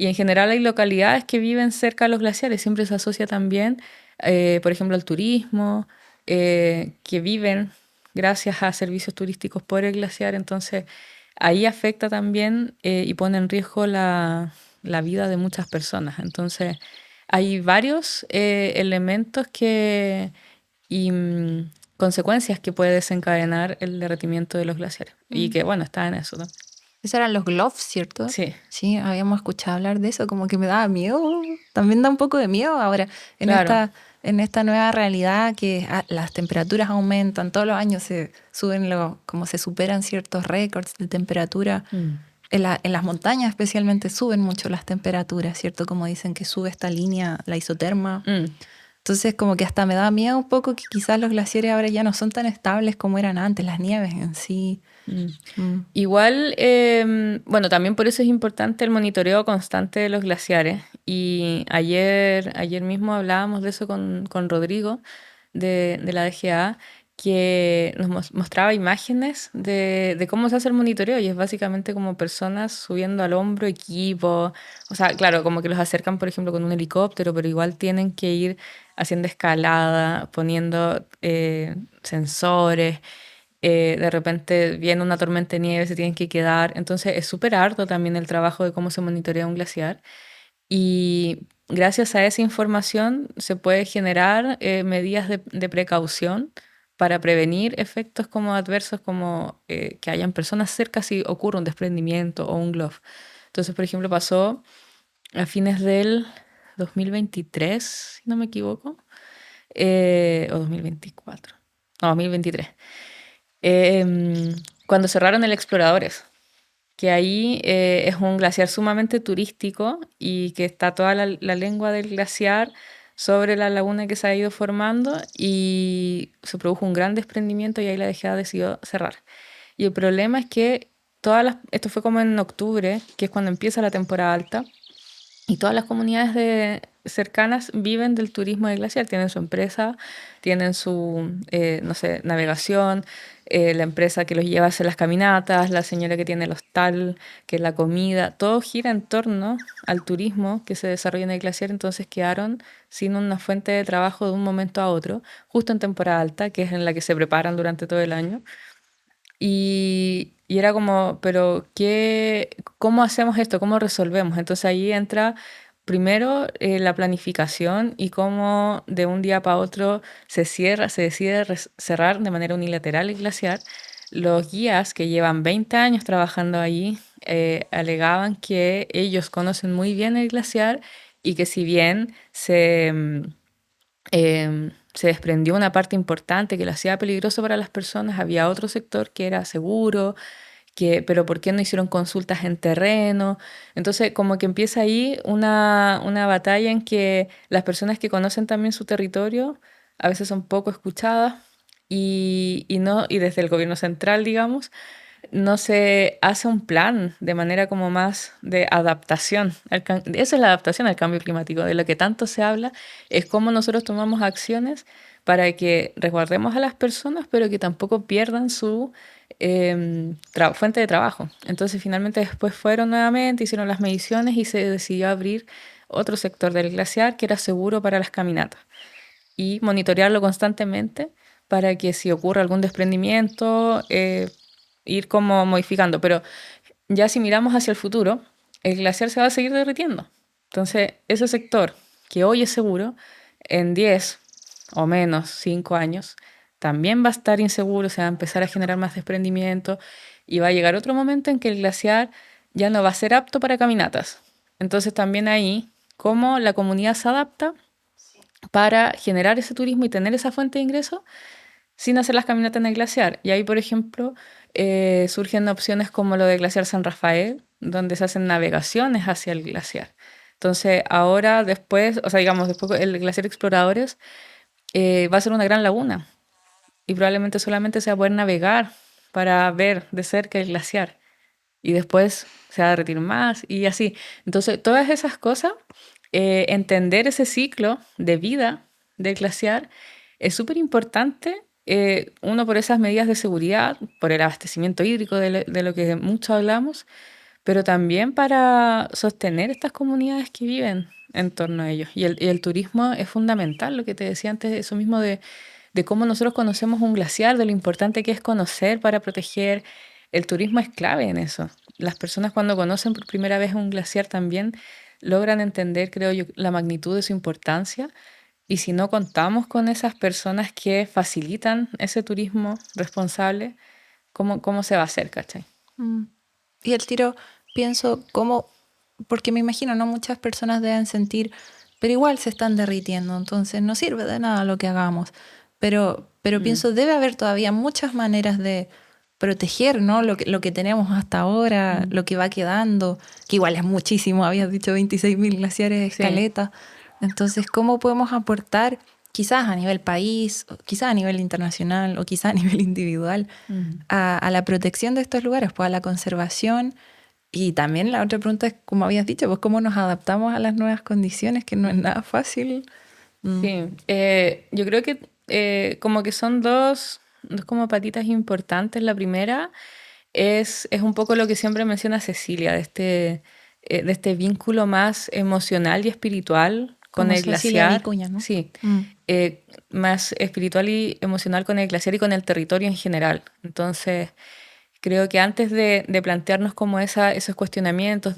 Y en general hay localidades que viven cerca de los glaciares. Siempre se asocia también, por ejemplo, al turismo, que viven gracias a servicios turísticos por el glaciar. Entonces, ahí afecta también y pone en riesgo la vida de muchas personas. Entonces, hay varios elementos y consecuencias que puede desencadenar el derretimiento de los glaciares. Y que, bueno, está en eso, ¿no? Esos eran los gloves, ¿cierto? Sí, Sí, habíamos escuchado hablar de eso, como que me daba miedo. También da un poco de miedo ahora claro. en esta nueva realidad que las temperaturas aumentan, todos los años se suben, como se superan ciertos récords de temperatura. Mm. En las montañas especialmente suben mucho las temperaturas, ¿cierto? Como dicen que sube esta línea, la isoterma. Mm. Entonces como que hasta me da miedo un poco que quizás los glaciares ahora ya no son tan estables como eran antes, las nieves en sí. Mm. Mm. Igual, bueno, también por eso es importante el monitoreo constante de los glaciares. Y ayer mismo hablábamos de eso con Rodrigo de la DGA, que nos mostraba imágenes de cómo se hace el monitoreo y es básicamente como personas subiendo al hombro equipo. O sea, claro, como que los acercan, por ejemplo, con un helicóptero, pero igual tienen que ir haciendo escalada, poniendo sensores. De repente viene una tormenta de nieve, se tienen que quedar. Entonces es súper arduo también el trabajo de cómo se monitorea un glaciar. Y gracias a esa información se puede generar medidas de precaución para prevenir efectos como adversos, como que hayan personas cerca si ocurre un desprendimiento o un glow. Entonces, por ejemplo, pasó a fines del 2023, si no me equivoco, o 2024, no, 2023, cuando cerraron el Exploradores, que ahí es un glaciar sumamente turístico y que está toda la lengua del glaciar sobre la laguna que se ha ido formando y se produjo un gran desprendimiento y ahí la DGA decidió cerrar. Y el problema es que esto fue como en octubre, que es cuando empieza la temporada alta, y todas las comunidades cercanas viven del turismo de glaciar, tienen su empresa, tienen su, no sé, navegación, la empresa que los lleva a hacer las caminatas, la señora que tiene el hostal, que es la comida, todo gira en torno al turismo que se desarrolla en el glaciar, entonces quedaron sin una fuente de trabajo de un momento a otro, justo en temporada alta, que es en la que se preparan durante todo el año. Y era como, pero ¿cómo hacemos esto? ¿Cómo resolvemos? Entonces ahí entra primero la planificación y cómo de un día para otro se decide cerrar de manera unilateral el glaciar. Los guías que llevan 20 años trabajando ahí alegaban que ellos conocen muy bien el glaciar y que si bien se desprendió una parte importante que lo hacía peligroso para las personas, había otro sector que era seguro, pero ¿por qué no hicieron consultas en terreno? Entonces, como que empieza ahí una batalla en que las personas que conocen también su territorio a veces son poco escuchadas y desde el gobierno central, digamos, no se hace un plan de manera como más de adaptación. Esa es la adaptación al cambio climático, de lo que tanto se habla, es cómo nosotros tomamos acciones para que resguardemos a las personas, pero que tampoco pierdan su fuente de trabajo. Entonces, finalmente después fueron nuevamente, hicieron las mediciones y se decidió abrir otro sector del glaciar que era seguro para las caminatas y monitorearlo constantemente para que si ocurre algún desprendimiento, ir como modificando. Pero ya si miramos hacia el futuro, el glaciar se va a seguir derritiendo. Entonces, ese sector que hoy es seguro, en 10 o menos 5 años, también va a estar inseguro, se va a empezar a generar más desprendimiento y va a llegar otro momento en que el glaciar ya no va a ser apto para caminatas. Entonces también ahí, cómo la comunidad se adapta para generar ese turismo y tener esa fuente de ingreso sin hacer las caminatas en el glaciar. Y ahí, por ejemplo, surgen opciones como lo de Glaciar San Rafael, donde se hacen navegaciones hacia el glaciar. Entonces, ahora, después, o sea, digamos, después el Glaciar Exploradores va a ser una gran laguna y probablemente solamente se va a poder navegar para ver de cerca el glaciar y después se va a derretir más y así. Entonces, todas esas cosas, entender ese ciclo de vida del glaciar es súper importante. Uno por esas medidas de seguridad, por el abastecimiento hídrico de lo que mucho hablamos, pero también para sostener estas comunidades que viven en torno a ellos. Y el turismo es fundamental, lo que te decía antes, eso mismo de cómo nosotros conocemos un glaciar, de lo importante que es conocer para proteger. El turismo es clave en eso. Las personas cuando conocen por primera vez un glaciar también logran entender, creo yo, la magnitud de su importancia. Y si no contamos con esas personas que facilitan ese turismo responsable, ¿cómo se va a hacer, cachai? Mm. Y el tiro, pienso, cómo, porque me imagino, ¿no? Muchas personas deben sentir, pero igual se están derritiendo, entonces no sirve de nada lo que hagamos. Pero pienso, debe haber todavía muchas maneras de proteger, ¿no? Lo que tenemos hasta ahora, lo que va quedando, que igual es muchísimo, habías dicho 26.000 glaciares, Sí. escaleta. Entonces, ¿cómo podemos aportar, quizás a nivel país, o quizás a nivel internacional, o quizás a nivel individual, a la protección de estos lugares, pues a la conservación? Y también la otra pregunta es, como habías dicho, pues cómo nos adaptamos a las nuevas condiciones, que no es nada fácil. Sí, yo creo que como que son dos como patitas importantes. La primera es un poco lo que siempre menciona Cecilia, de este vínculo más emocional y espiritual con Como el Cecilia glaciar. Vicuña, ¿no? Sí, más espiritual y emocional con el glaciar y con el territorio en general. Entonces, creo que antes de plantearnos como esos cuestionamientos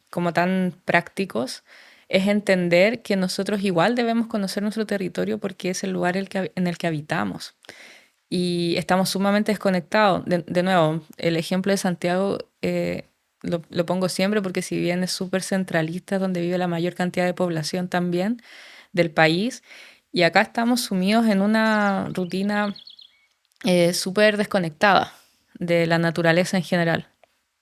como tan prácticos, es entender que nosotros igual debemos conocer nuestro territorio porque es el lugar en el que habitamos. Y estamos sumamente desconectados. De nuevo, el ejemplo de Santiago lo pongo siempre porque si bien es súper centralista, es donde vive la mayor cantidad de población también del país, y acá estamos sumidos en una rutina súper desconectada de la naturaleza en general.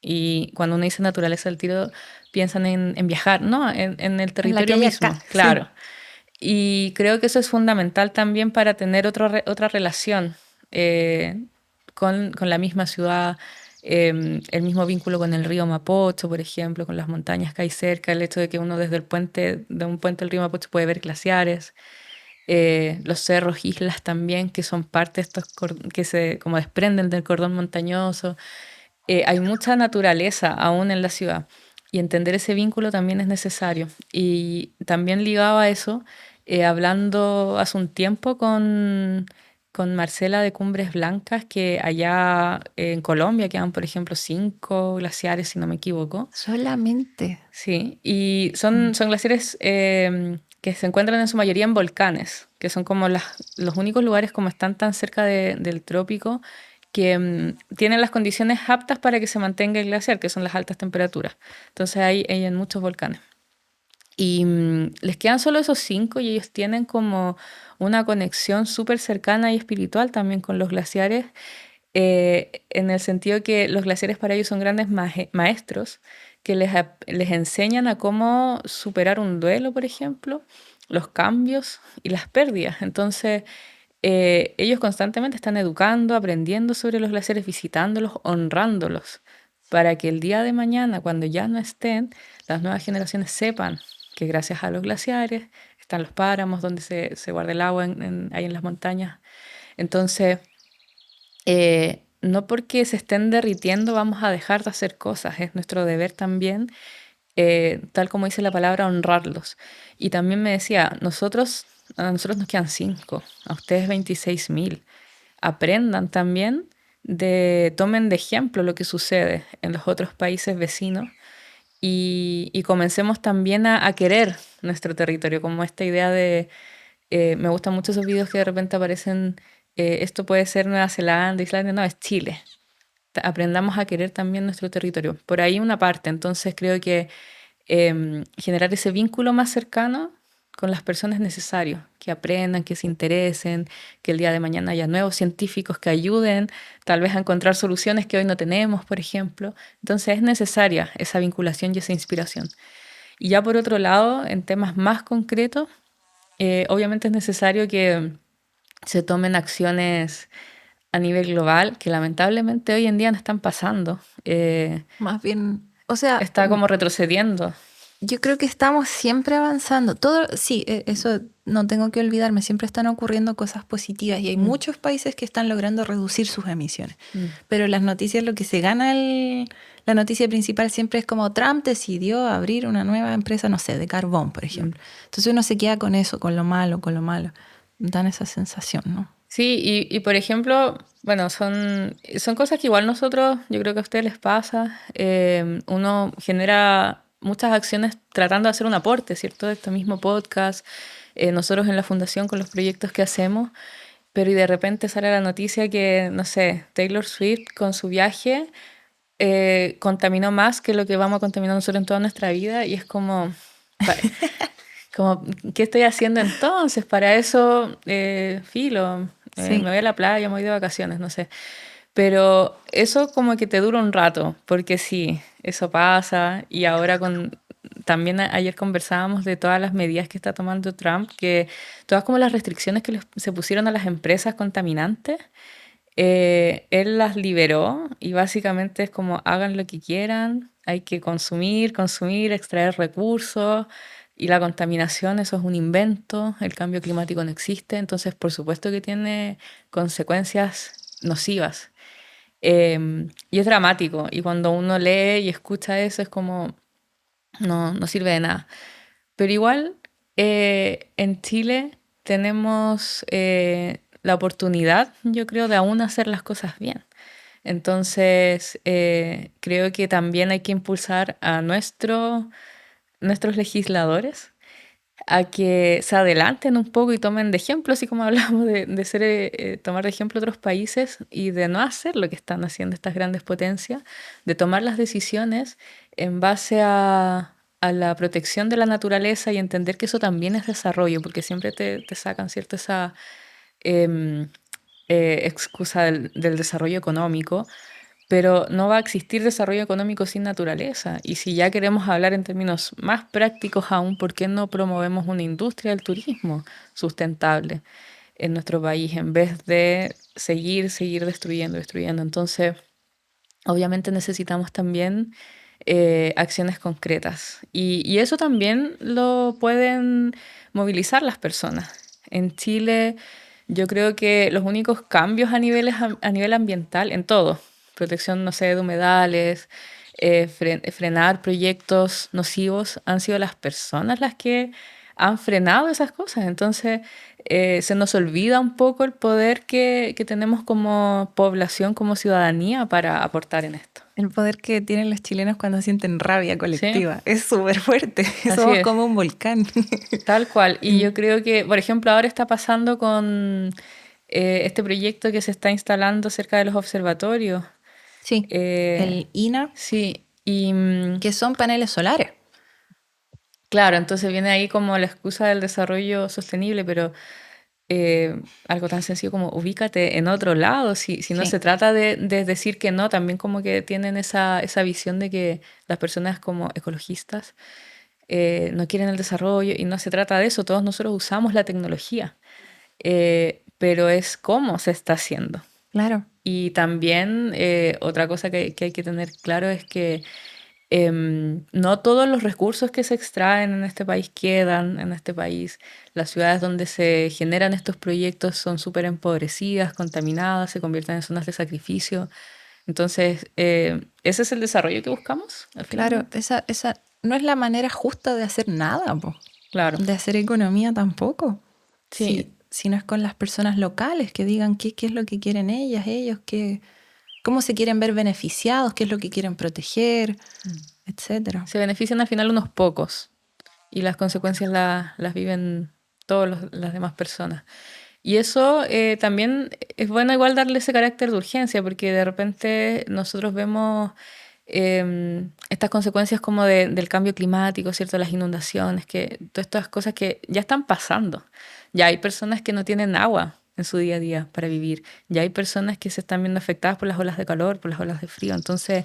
Y cuando uno dice naturaleza al tiro, piensan en viajar, ¿no? En el En la que territorio hay mismo, acá, sí. claro. Y creo que eso es fundamental también para tener otra relación con la misma ciudad, el mismo vínculo con el río Mapocho, por ejemplo, con las montañas que hay cerca, el hecho de que uno desde de un puente del río Mapocho puede ver glaciares, los cerros, islas también, que son parte de estos que se como desprenden del cordón montañoso. Hay mucha naturaleza aún en la ciudad y entender ese vínculo también es necesario. Y también ligado a eso, hablando hace un tiempo con Marcela de Cumbres Blancas, que allá en Colombia quedan, por ejemplo, 5 glaciares, si no me equivoco. Solamente. Sí, y son glaciares que se encuentran en su mayoría en volcanes, que son como los únicos lugares como están tan cerca del trópico que tienen las condiciones aptas para que se mantenga el glaciar, que son las altas temperaturas. Entonces hay en muchos volcanes. Y les quedan solo esos 5 y ellos tienen como una conexión súper cercana y espiritual también con los glaciares, en el sentido que los glaciares para ellos son grandes maestros que les enseñan a cómo superar un duelo, por ejemplo, los cambios y las pérdidas. Entonces, ellos constantemente están educando, aprendiendo sobre los glaciares, visitándolos, honrándolos, para que el día de mañana, cuando ya no estén, las nuevas generaciones sepan que gracias a los glaciares están los páramos donde se guarda el agua ahí en las montañas. Entonces, no porque se estén derritiendo vamos a dejar de hacer cosas, es nuestro deber también, tal como dice la palabra, honrarlos. Y también me decía, a nosotros nos quedan 5, a ustedes 26.000. Aprendan también, tomen de ejemplo lo que sucede en los otros países vecinos y comencemos también a querer nuestro territorio, como esta idea me gustan mucho esos videos que de repente aparecen, esto puede ser Nueva Zelanda, Islandia, no, es Chile. Aprendamos a querer también nuestro territorio. Por ahí una parte, entonces creo que generar ese vínculo más cercano con las personas es necesario, que aprendan, que se interesen, que el día de mañana haya nuevos científicos que ayuden, tal vez a encontrar soluciones que hoy no tenemos, por ejemplo. Entonces es necesaria esa vinculación y esa inspiración. Y ya por otro lado, en temas más concretos, obviamente es necesario que se tomen acciones a nivel global que lamentablemente hoy en día no están pasando. Más bien, o sea, Está como retrocediendo. yo creo que estamos siempre avanzando. Todo, sí, eso no tengo que olvidarme, siempre están ocurriendo cosas positivas y hay muchos países que están logrando reducir sus emisiones. Pero las noticias, lo que se gana la noticia principal siempre es como Trump decidió abrir una nueva empresa, no sé, de carbón, por ejemplo. Entonces uno se queda con eso, con lo malo, con lo malo. Dan esa sensación, ¿no? Sí, y por ejemplo, bueno, son cosas que igual nosotros, yo creo que a ustedes les pasa, uno genera muchas acciones tratando de hacer un aporte, ¿cierto? De este mismo podcast, nosotros en la fundación con los proyectos que hacemos, pero y de repente sale la noticia que, no sé, Taylor Swift con su viaje contaminó más que lo que vamos a contaminar nosotros en toda nuestra vida y es pa- como, ¿qué estoy haciendo entonces? Para eso, filo, me Sí, voy a la playa, me voy de vacaciones, no sé. Pero eso como que te dura un rato, porque sí, eso pasa. Y ahora también ayer conversábamos de todas las medidas que está tomando Trump, que todas como las restricciones que se pusieron a las empresas contaminantes, él las liberó y básicamente es como hagan lo que quieran, hay que consumir, consumir, extraer recursos y la contaminación, eso es un invento, el cambio climático no existe, entonces por supuesto que tiene consecuencias nocivas. Y es dramático y cuando uno lee y escucha eso es como no sirve de nada. Pero igual en Chile tenemos la oportunidad, yo creo, de aún hacer las cosas bien. Entonces, creo que también hay que impulsar a nuestros legisladores a que se adelanten un poco y tomen de ejemplo, así como hablamos tomar de ejemplo otros países y de no hacer lo que están haciendo estas grandes potencias, de tomar las decisiones en base a la protección de la naturaleza y entender que eso también es desarrollo, porque siempre te sacan, ¿cierto? Esa em, excusa del desarrollo económico, pero no va a existir desarrollo económico sin naturaleza. Y si ya queremos hablar en términos más prácticos aún, ¿por qué no promovemos una industria del turismo sustentable en nuestro país en vez de seguir destruyendo, destruyendo? Entonces, obviamente necesitamos también acciones concretas. Y eso también lo pueden movilizar las personas. En Chile, yo creo que los únicos cambios a nivel ambiental, en todo, protección, no sé, de humedales, frenar proyectos nocivos, han sido las personas las que han frenado esas cosas. Entonces, se nos olvida un poco el poder que tenemos como población, como ciudadanía para aportar en esto. el poder que tienen los chilenos cuando sienten rabia Sí, colectiva es súper fuerte. así Somos es, como un volcán. tal cual. Y yo creo que, por ejemplo, ahora está pasando con este proyecto que se está instalando cerca de los observatorios. Sí, Eh, el INA, sí, y que son paneles solares. claro, entonces viene ahí como la excusa del desarrollo sostenible, pero algo tan sencillo como ubícate en otro lado, si no Sí, se trata de decir que no, también como que tienen esa visión de que las personas como ecologistas no quieren el desarrollo y no se trata de eso, todos nosotros usamos la tecnología, pero es cómo se está haciendo. claro. Y también otra cosa que hay que tener claro es que no todos los recursos que se extraen en este país quedan en este país. Las ciudades donde se generan estos proyectos son súper empobrecidas, contaminadas, se convierten en zonas de sacrificio. Entonces, ese es el desarrollo que buscamos, Claro, finalmente. esa no es la manera justa de hacer nada, po. Claro, De hacer economía tampoco. sí, Si no es con las personas locales que digan qué es lo que quieren ellas, ellos, cómo se quieren ver beneficiados, qué es lo que quieren proteger, etcétera. se benefician al final unos pocos y las consecuencias las viven todas las demás personas. Y eso también es bueno igual darle ese carácter de urgencia, porque de repente nosotros vemos estas consecuencias como del cambio climático, ¿cierto? Las inundaciones, que todas estas cosas que ya están pasando. Ya hay personas que no tienen agua en su día a día para vivir. Ya hay personas que se están viendo afectadas por las olas de calor, por las olas de frío. Entonces,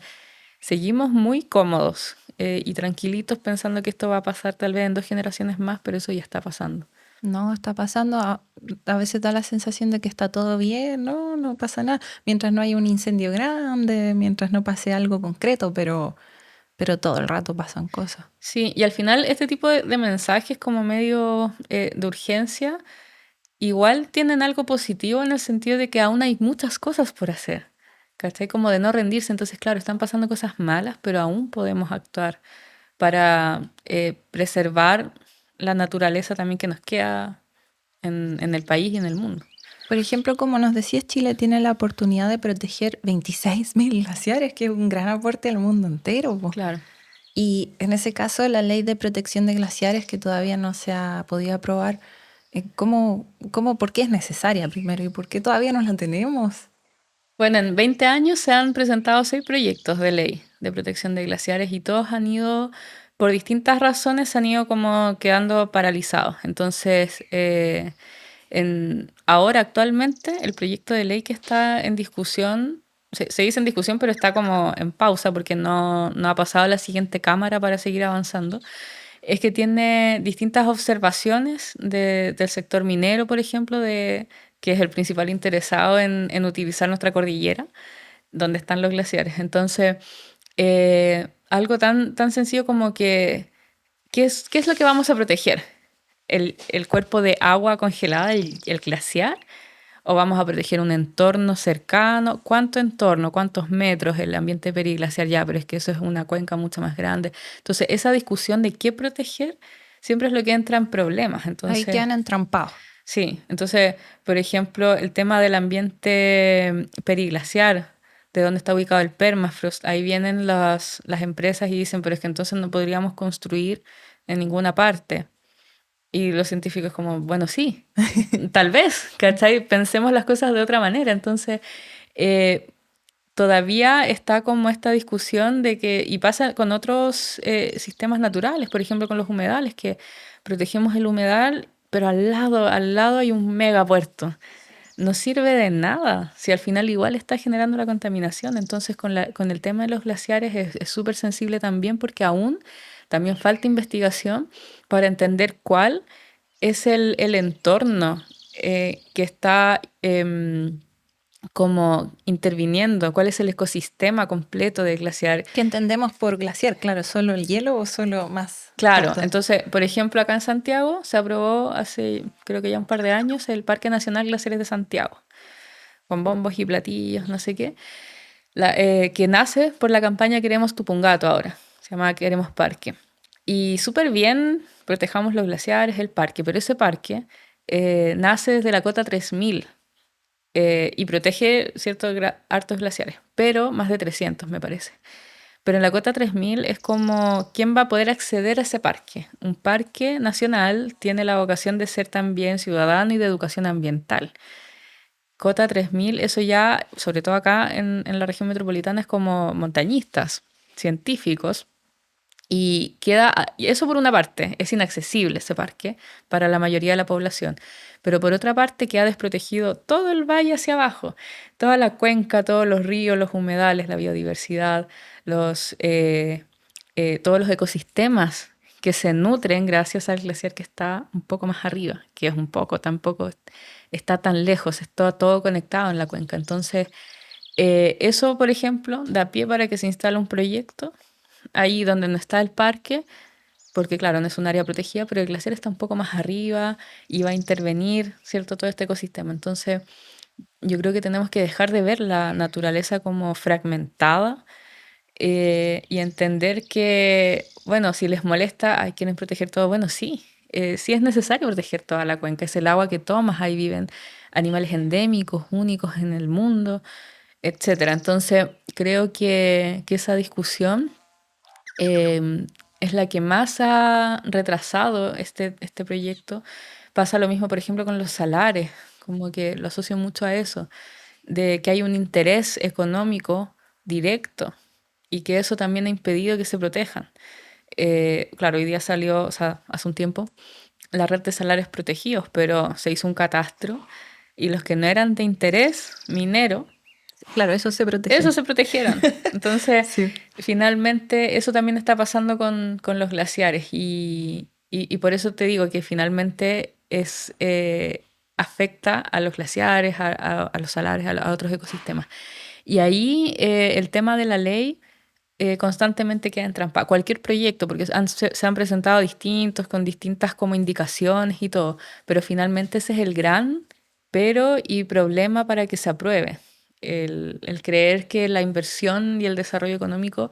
seguimos muy cómodos y tranquilitos pensando que esto va a pasar tal vez en 2 generaciones más, pero eso ya está pasando. No, está pasando, a veces da la sensación de que está todo bien, no, no pasa nada, mientras no haya un incendio grande, mientras no pase algo concreto, pero todo el rato pasan cosas. Sí, y al final este tipo de mensajes como medio de urgencia igual tienen algo positivo en el sentido de que aún hay muchas cosas por hacer. ¿cachai? Como de no rendirse. Entonces, claro, están pasando cosas malas, pero aún podemos actuar para preservar la naturaleza también que nos queda en el país y en el mundo. Por ejemplo, como nos decías, Chile tiene la oportunidad de proteger 26.000 glaciares, que es un gran aporte al mundo entero, po. Claro. Y en ese caso, la ley de protección de glaciares, que todavía no se ha podido aprobar, ¿por qué es necesaria primero y por qué todavía no la tenemos? Bueno, en 20 años se han presentado 6 proyectos de ley de protección de glaciares y todos han ido, por distintas razones, se han ido como quedando paralizados. Entonces, ahora actualmente el proyecto de ley que está en discusión, se dice en discusión, pero está como en pausa porque no ha pasado a la siguiente cámara para seguir avanzando, es que tiene distintas observaciones del sector minero, por ejemplo, que es el principal interesado en utilizar nuestra cordillera, donde están los glaciares. Entonces, algo tan sencillo como que, qué es lo que vamos a proteger? ¿El cuerpo de agua congelada, el glaciar? ¿O vamos a proteger un entorno cercano? ¿Cuánto entorno? ¿Cuántos metros? El ambiente periglaciar ya, pero es que eso es una cuenca mucho más grande. Entonces, esa discusión de qué proteger siempre es lo que entra en problemas. Entonces, Ahí quedan entrampados. sí, entonces, por ejemplo, el tema del ambiente periglaciar, de dónde está ubicado el permafrost, ahí vienen las empresas y dicen, pero es que entonces no podríamos construir en ninguna parte. Y los científicos como, bueno, sí, tal vez, ¿cachai? Pensemos las cosas de otra manera. Entonces, todavía está como esta discusión de que, y pasa con otros sistemas naturales, por ejemplo, con los humedales, que protegemos el humedal, pero al lado hay un megapuerto. No sirve de nada si al final igual está generando la contaminación. Entonces, con el tema de los glaciares es súper sensible también porque aún también falta investigación para entender cuál es el entorno que está como interviniendo, cuál es el ecosistema completo del glaciar. ¿Qué entendemos por glaciar? Claro, ¿solo el hielo o solo más? Claro, Corto? entonces, por ejemplo, acá en Santiago se aprobó hace creo que ya un par de años el Parque Nacional Glaciares de Santiago, con bombos y platillos, no sé qué, que nace por la campaña Queremos Tupungato ahora, se llama Queremos Parque. Y súper bien, protejamos los glaciares, el parque, pero ese parque nace desde la cota 3000 y protege ciertos hartos glaciares, pero más de 300 me parece. Pero en la cota 3000 es como, ¿quién va a poder acceder a ese parque? Un parque nacional tiene la vocación de ser también ciudadano y de educación ambiental. Cota 3000, eso ya, sobre todo acá en la región metropolitana, es como montañistas, científicos. Y eso por una parte, es inaccesible ese parque para la mayoría de la población. Pero por otra parte queda desprotegido todo el valle hacia abajo, toda la cuenca, todos los ríos, los humedales, la biodiversidad, todos los ecosistemas que se nutren gracias al glaciar que está un poco más arriba, que es un poco, tampoco está tan lejos, está todo conectado en la cuenca. Entonces, eso, por ejemplo, da pie para que se instale un proyecto ahí donde no está el parque, porque claro, no es un área protegida, pero el glaciar está un poco más arriba y va a intervenir, ¿cierto? Todo este ecosistema. Entonces, yo creo que tenemos que dejar de ver la naturaleza como fragmentada y entender que, bueno, si les molesta, ay, quieren proteger todo, bueno, sí, sí es necesario proteger toda la cuenca, es el agua que tomas, ahí viven animales endémicos, únicos en el mundo, etcétera. Entonces, creo que esa discusión es la que más ha retrasado este proyecto. Pasa lo mismo, por ejemplo, con los salares, como que lo asocio mucho a eso, de que hay un interés económico directo y que eso también ha impedido que se protejan. Claro, hoy día salió, o sea, hace un tiempo, la red de salarios protegidos, pero se hizo un catastro y los que no eran de interés minero, Claro, eso se protege. eso se protegieron. Entonces, Sí. finalmente, eso también está pasando con los glaciares y por eso te digo que finalmente afecta a los glaciares, a los salares, a otros ecosistemas. Y ahí el tema de la ley constantemente queda en trampa. Cualquier proyecto, porque se han presentado distintos, con distintas como indicaciones y todo, pero finalmente ese es el gran pero y problema para que se apruebe. el creer que la inversión y el desarrollo económico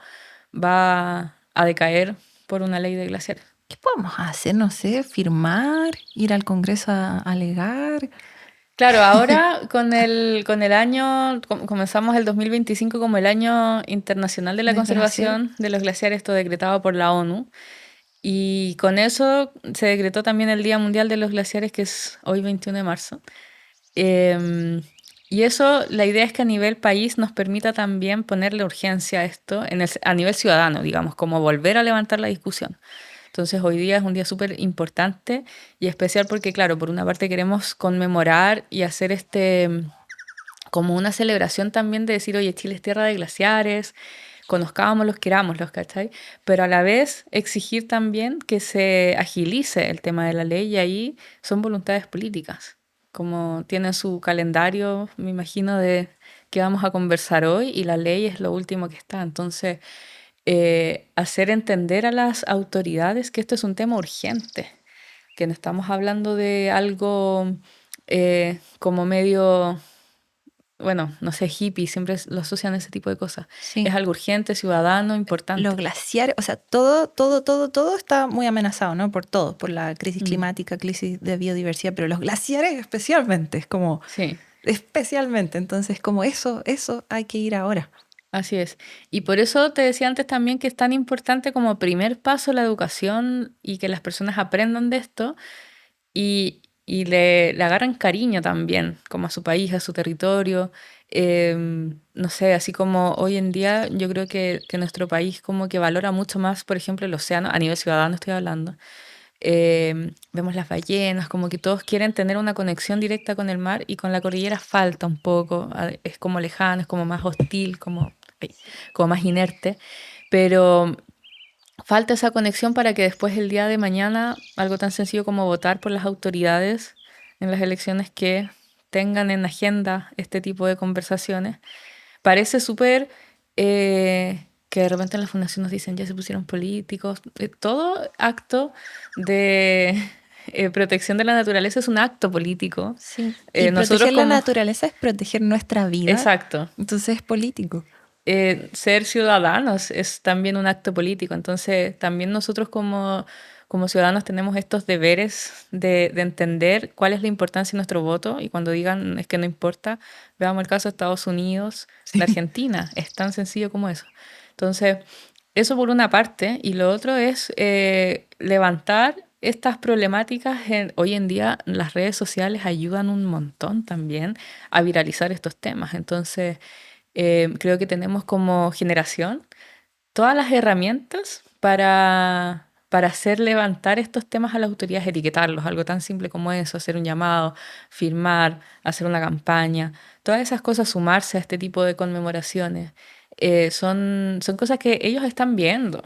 va a decaer por una ley de glaciares. ¿Qué podemos hacer? No sé, firmar, ir al Congreso a alegar. Claro, ahora con el año, comenzamos el 2025 como el Año Internacional de la Del Conservación de los Glaciares, esto decretado por la ONU. Y con eso se decretó también el Día Mundial de los Glaciares, que es hoy 21 de marzo. Eh, y eso, la idea es que a nivel país nos permita también ponerle urgencia a esto a nivel ciudadano, digamos, como volver a levantar la discusión. Entonces hoy día es un día súper importante y especial porque, claro, por una parte queremos conmemorar y hacer como una celebración también de decir, oye, Chile es tierra de glaciares, conozcámoslos, querámoslos, ¿cachai? Pero a la vez exigir también que se agilice el tema de la ley y ahí son voluntades políticas, como tienen su calendario, me imagino, de qué vamos a conversar hoy y la ley es lo último que está. Entonces, hacer entender a las autoridades que esto es un tema urgente, que no estamos hablando de algo como medio, bueno, no sé, hippie, siempre lo asocian a ese tipo de cosas. Sí. Es algo urgente, ciudadano, Los importante. glaciares, o sea, todo está muy amenazado, ¿no? Por todo, por la crisis Mm, climática, crisis de biodiversidad, pero los glaciares especialmente, es como, sí, especialmente, entonces como eso hay que ir ahora. así es. Y por eso te decía antes también que es tan importante como primer paso la educación y que las personas aprendan de esto y le agarran cariño también, como a su país, a su territorio. No sé, así como hoy en día yo creo que nuestro país como que valora mucho más, por ejemplo, el océano, a nivel ciudadano estoy hablando. Vemos las ballenas, como que todos quieren tener una conexión directa con el mar y con la cordillera falta un poco, es como lejano, es como más hostil, como más inerte, pero falta esa conexión para que después el día de mañana algo tan sencillo como votar por las autoridades en las elecciones que tengan en agenda este tipo de conversaciones. Parece súper que de repente en la fundación nos dicen ya se pusieron políticos. Todo acto de protección de la naturaleza es un acto político. Sí. Y Nosotros proteger la como... naturaleza es proteger nuestra vida, Exacto. entonces es político. Ser ciudadanos es también un acto político. Entonces, también nosotros como ciudadanos tenemos estos deberes de entender cuál es la importancia de nuestro voto y cuando digan es que no importa, veamos el caso de Estados Unidos, de Argentina, es tan sencillo como eso. Entonces, eso por una parte y lo otro es levantar estas problemáticas. Hoy en día las redes sociales ayudan un montón también a viralizar estos temas. Entonces, creo que tenemos como generación todas las herramientas para hacer levantar estos temas a las autoridades, etiquetarlos, algo tan simple como eso, hacer un llamado, firmar, hacer una campaña, todas esas cosas, sumarse a este tipo de conmemoraciones, son cosas que ellos están viendo,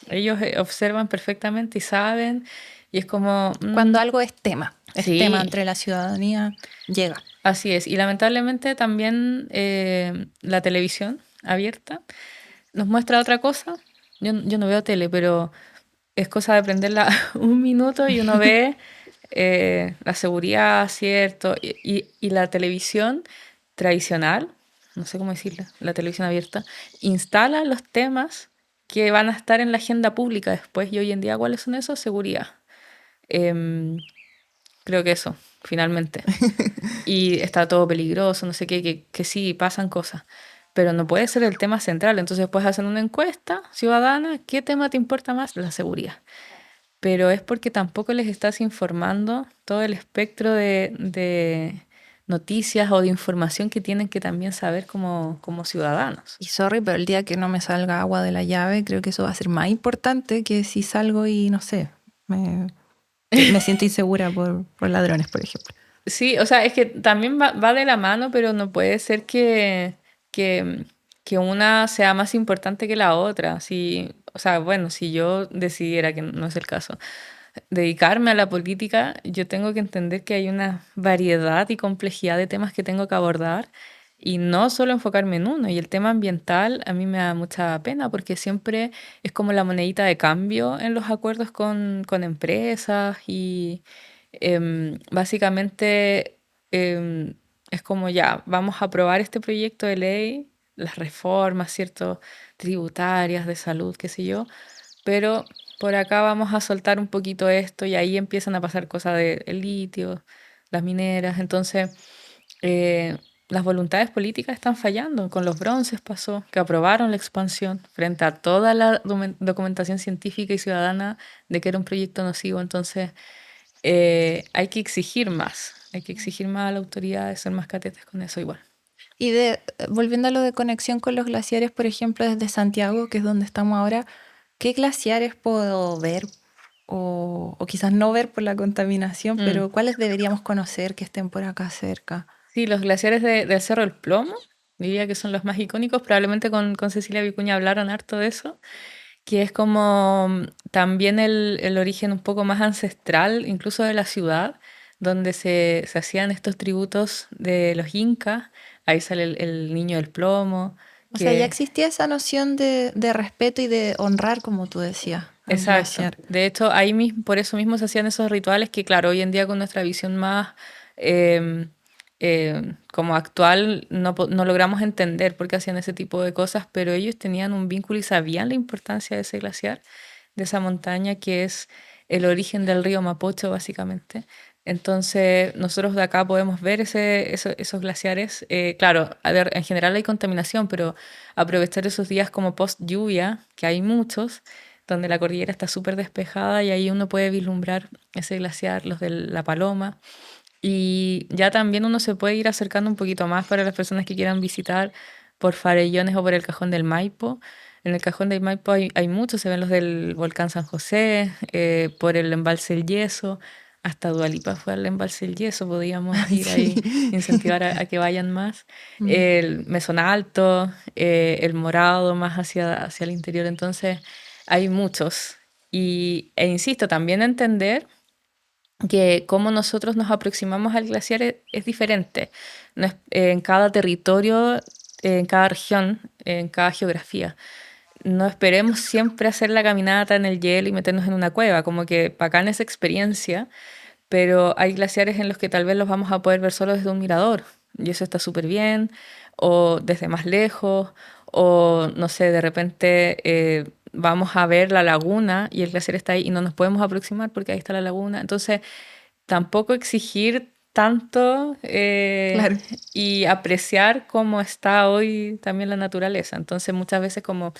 ellos observan perfectamente y saben, y es como, Cuando algo es tema sí, entre la ciudadanía, llega. así es. Y lamentablemente también la televisión abierta nos muestra otra cosa. Yo no veo tele, pero es cosa de prenderla un minuto y uno ve la seguridad, ¿cierto? Y la televisión tradicional, no sé cómo decirla, la televisión abierta, instala los temas que van a estar en la agenda pública después. Y hoy en día, ¿cuáles son esos? Seguridad. Em, Creo que eso, finalmente. Y está todo peligroso, no sé qué, que sí, pasan cosas. Pero no puede ser el tema central. Entonces puedes hacer una encuesta ciudadana, ¿qué tema te importa más? La seguridad. Pero es porque tampoco les estás informando todo el espectro de noticias o de información que tienen que también saber como ciudadanos. Y sorry, pero el día que no me salga agua de la llave, creo que eso va a ser más importante que si salgo y no sé, me siento insegura por ladrones, por ejemplo. Sí, o sea, es que también va de la mano, pero no puede ser que, que una sea más importante que la otra. Si, o sea, bueno, si yo decidiera, que no es el caso, dedicarme a la política, yo tengo que entender que hay una variedad y complejidad de temas que tengo que abordar y no solo enfocarme en uno. Y el tema ambiental a mí me da mucha pena porque siempre es como la monedita de cambio en los acuerdos con empresas y básicamente es como ya, vamos a aprobar este proyecto de ley, las reformas, ¿cierto? Tributarias, de salud, qué sé yo, pero por acá vamos a soltar un poquito esto y ahí empiezan a pasar cosas del litio, las mineras, entonces eh, las voluntades políticas están fallando. Con los bronces pasó, que aprobaron la expansión frente a toda la documentación científica y ciudadana de que era un proyecto nocivo, entonces hay que exigir más a la autoridad, de ser más catetes con eso igual. Y volviendo a lo de conexión con los glaciares, por ejemplo, desde Santiago, que es donde estamos ahora, ¿qué glaciares puedo ver? O quizás no ver por la contaminación, Mm. pero ¿cuáles deberíamos conocer que estén por acá cerca? Sí, los glaciares del Cerro del Plomo, diría que son los más icónicos, probablemente con Cecilia Vicuña hablaron harto de eso, que es como también el origen un poco más ancestral, incluso de la ciudad, donde se hacían estos tributos de los incas, ahí sale el niño del plomo, O sea, ya que existía esa noción de respeto y de honrar, como tú decías, al exacto. glaciar. De hecho, ahí mismo, por eso mismo se hacían esos rituales que, claro, hoy en día con nuestra visión más como actual no logramos entender por qué hacían ese tipo de cosas, pero ellos tenían un vínculo y sabían la importancia de ese glaciar, de esa montaña que es el origen del río Mapocho, básicamente. Entonces, nosotros de acá podemos ver esos glaciares. Claro, a ver, en general hay contaminación, pero aprovechar esos días como post lluvia, que hay muchos, donde la cordillera está súper despejada y ahí uno puede vislumbrar ese glaciar, los de la Paloma. Y ya también uno se puede ir acercando un poquito más para las personas que quieran visitar por Farellones o por el Cajón del Maipo. En el Cajón del Maipo hay muchos, se ven los del volcán San José, por el embalse El Yeso, hasta Dualipa fue al embalse El Yeso, podíamos ir Sí. ahí, incentivar a que vayan más. Mm. El Mesón Alto, el Morado más hacia el interior, entonces hay muchos. E insisto, también entender que cómo nosotros nos aproximamos al glaciar es diferente. No es, en cada territorio, en cada región, en cada geografía. No esperemos siempre hacer la caminata en el hielo y meternos en una cueva, como que bacán esa experiencia, pero hay glaciares en los que tal vez los vamos a poder ver solo desde un mirador, y eso está súper bien, o desde más lejos, o no sé, de repente vamos a ver la laguna y el glaciar está ahí y no nos podemos aproximar porque ahí está la laguna. Entonces, tampoco exigir tanto Claro. y apreciar cómo está hoy también la naturaleza. Entonces, muchas veces como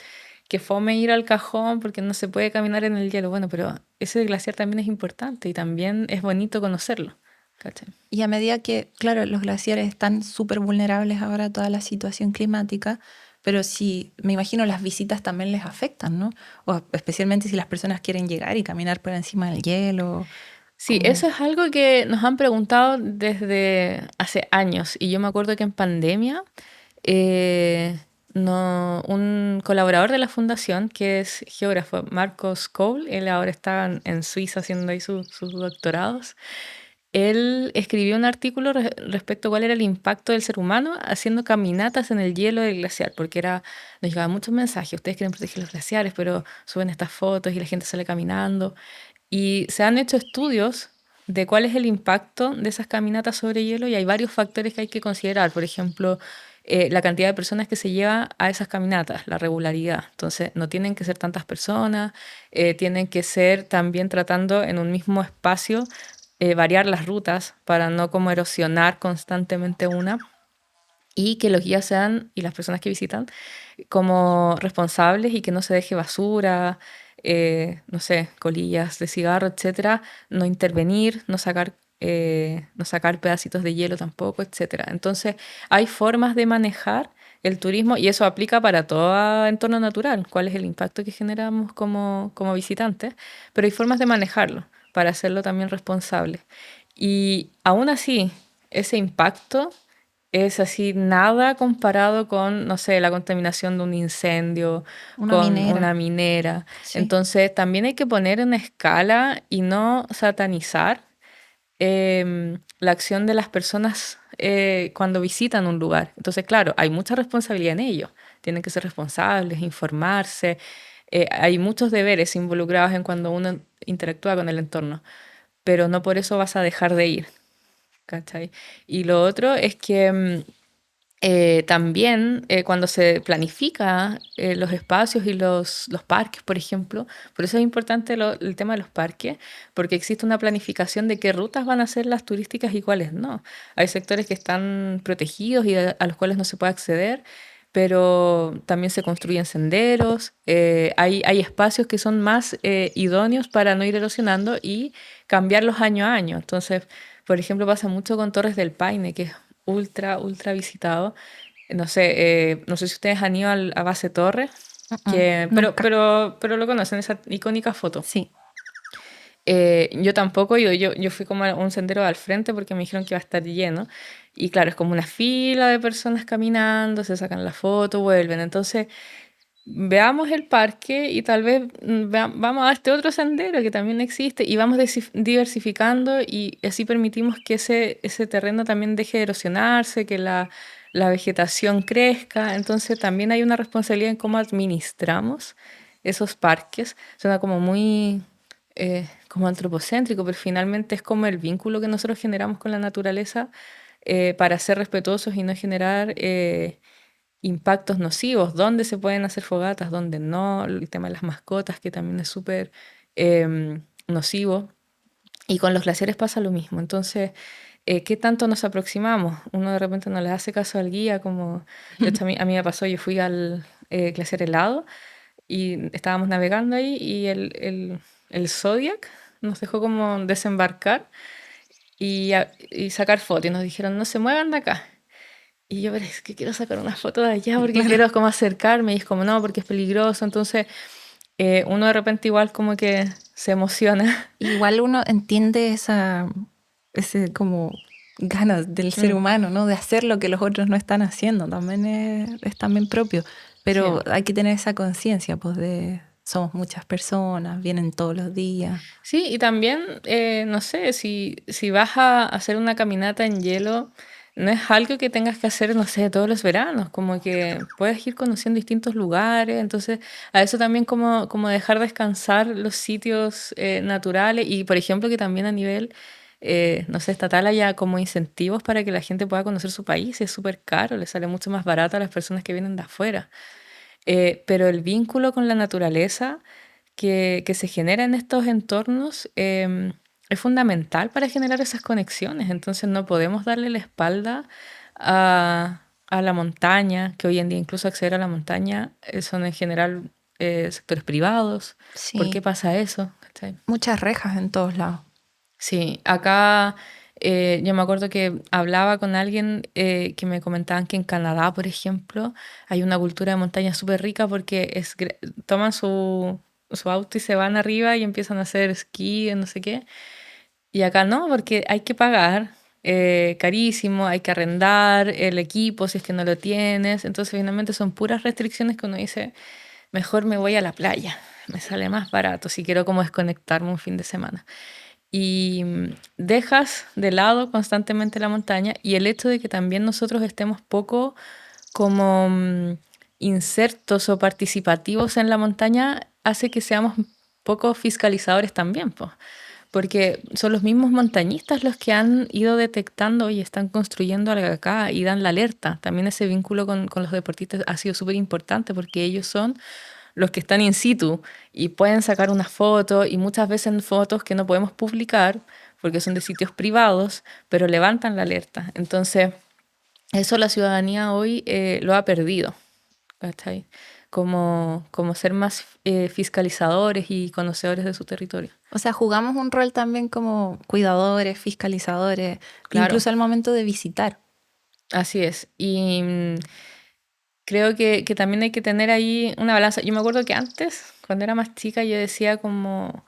que fome ir al cajón porque no se puede caminar en el hielo. Bueno, pero ese glaciar también es importante y también es bonito conocerlo. ¿Cachai? Y a medida que, claro, los glaciares están súper vulnerables ahora a toda la situación climática, pero sí, me imagino las visitas también les afectan, ¿no? O especialmente si las personas quieren llegar y caminar por encima del hielo, Sí, como... eso es algo que nos han preguntado desde hace años. Y yo me acuerdo que en pandemia, eh, un colaborador de la fundación, que es geógrafo, Marcos Cole, él ahora está en Suiza haciendo ahí sus doctorados. Él escribió un artículo respecto a cuál era el impacto del ser humano haciendo caminatas en el hielo del glaciar, porque nos llegaban muchos mensajes, ustedes quieren proteger los glaciares, pero suben estas fotos y la gente sale caminando. Y se han hecho estudios de cuál es el impacto de esas caminatas sobre hielo y hay varios factores que hay que considerar. Por ejemplo, la cantidad de personas que se lleva a esas caminatas, la regularidad. Entonces, no tienen que ser tantas personas, tienen que ser también tratando en un mismo espacio, variar las rutas para no como erosionar constantemente una y que los guías sean y las personas que visitan como responsables y que no se deje basura, no sé, colillas de cigarro, etcétera, no intervenir, no sacar pedacitos de hielo tampoco, etcétera. Entonces, hay formas de manejar el turismo y eso aplica para todo entorno natural, cuál es el impacto que generamos como visitantes, pero hay formas de manejarlo para hacerlo también responsable. Y aún así, ese impacto es así nada comparado con, no sé, la contaminación de un incendio, Una con minera, una minera. sí. Entonces, también hay que poner en escala y no satanizar la acción de las personas cuando visitan un lugar. Entonces, claro, hay mucha responsabilidad en ello. Tienen que ser responsables, informarse. Hay muchos deberes involucrados en cuando uno interactúa con el entorno, pero no por eso vas a dejar de ir. ¿cachai? Y lo otro es que también cuando se planifica los espacios y los parques, por ejemplo, por eso es importante el tema de los parques, porque existe una planificación de qué rutas van a ser las turísticas y cuáles no. Hay sectores que están protegidos y a los cuales no se puede acceder, pero también se construyen senderos, hay espacios que son más idóneos para no ir erosionando y cambiarlos año a año. Entonces, por ejemplo, pasa mucho con Torres del Paine, que es ultra visitado. No sé si ustedes han ido a Base Torres, Nunca. pero lo conocen, esa icónica foto. Sí. Yo tampoco, yo fui como a un sendero al frente porque me dijeron que iba a estar lleno. Y claro, es como una fila de personas caminando, se sacan la foto, vuelven. Entonces, veamos el parque y tal vez vamos a este otro sendero que también existe y vamos diversificando y así permitimos que ese terreno también deje de erosionarse, que la vegetación crezca. Entonces también hay una responsabilidad en cómo administramos esos parques. Suena como muy como antropocéntrico, pero finalmente es como el vínculo que nosotros generamos con la naturaleza para ser respetuosos y no generar impactos nocivos, dónde se pueden hacer fogatas, dónde no, el tema de las mascotas, que también es súper nocivo. Y con los glaciares pasa lo mismo. Entonces, ¿qué tanto nos aproximamos? Uno de repente no le hace caso al guía, como de hecho a mí me pasó, yo fui al glaciar helado y estábamos navegando ahí y el Zodiac nos dejó como desembarcar y sacar fotos y nos dijeron, no se muevan de acá. Y yo, pero es que quiero sacar una foto de allá porque quiero como acercarme y es como, no, porque es peligroso. Entonces, uno de repente igual como que se emociona. Igual uno entiende ese como ganas del ser humano, ¿no? De hacer lo que los otros no están haciendo. También es también propio. Sí. Pero hay que tener esa conciencia, pues, de somos muchas personas, vienen todos los días. Sí, y también, no sé, si vas a hacer una caminata en hielo, no es algo que tengas que hacer, no sé, todos los veranos, como que puedes ir conociendo distintos lugares, entonces a eso también como dejar descansar los sitios naturales y, por ejemplo, que también a nivel, no sé, estatal haya como incentivos para que la gente pueda conocer su país, es súper caro, le sale mucho más barato a las personas que vienen de afuera. Pero el vínculo con la naturaleza que se genera en estos entornos es fundamental para generar esas conexiones. Entonces no podemos darle la espalda a la montaña, que hoy en día incluso acceder a la montaña son en general sectores privados. ¿Por qué Sí, pasa eso? ¿Cachai? muchas rejas en todos lados. Sí, acá yo me acuerdo que hablaba con alguien que me comentaban que en Canadá, por ejemplo, hay una cultura de montaña súper rica porque toman su auto y se van arriba y empiezan a hacer esquí, no sé qué. Y acá no, porque hay que pagar carísimo, hay que arrendar el equipo si es que no lo tienes. Entonces finalmente son puras restricciones que uno dice, mejor me voy a la playa, me sale más barato si quiero como desconectarme un fin de semana y dejas de lado constantemente la montaña y el hecho de que también nosotros estemos poco como insertos o participativos en la montaña hace que seamos poco fiscalizadores también, po. Porque son los mismos montañistas los que han ido detectando y están construyendo algo acá y dan la alerta. También ese vínculo con los deportistas ha sido súper importante porque ellos son los que están in situ y pueden sacar una foto y muchas veces fotos que no podemos publicar porque son de sitios privados, pero levantan la alerta. Entonces, eso la ciudadanía hoy lo ha perdido, ¿cachai? Como ser más fiscalizadores y conocedores de su territorio. O sea, jugamos un rol también como cuidadores, fiscalizadores, Claro, incluso al momento de visitar. así es. Y creo que también hay que tener ahí una balanza. Yo me acuerdo que antes, cuando era más chica, yo decía como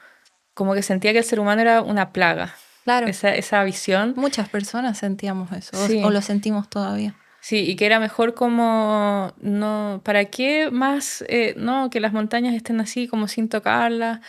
que sentía que el ser humano era una plaga. Claro, Esa visión. muchas personas sentíamos eso, o Sí, lo sentimos todavía. sí, y que era mejor como, no, ¿para qué más, no, que las montañas estén así como sin tocarlas?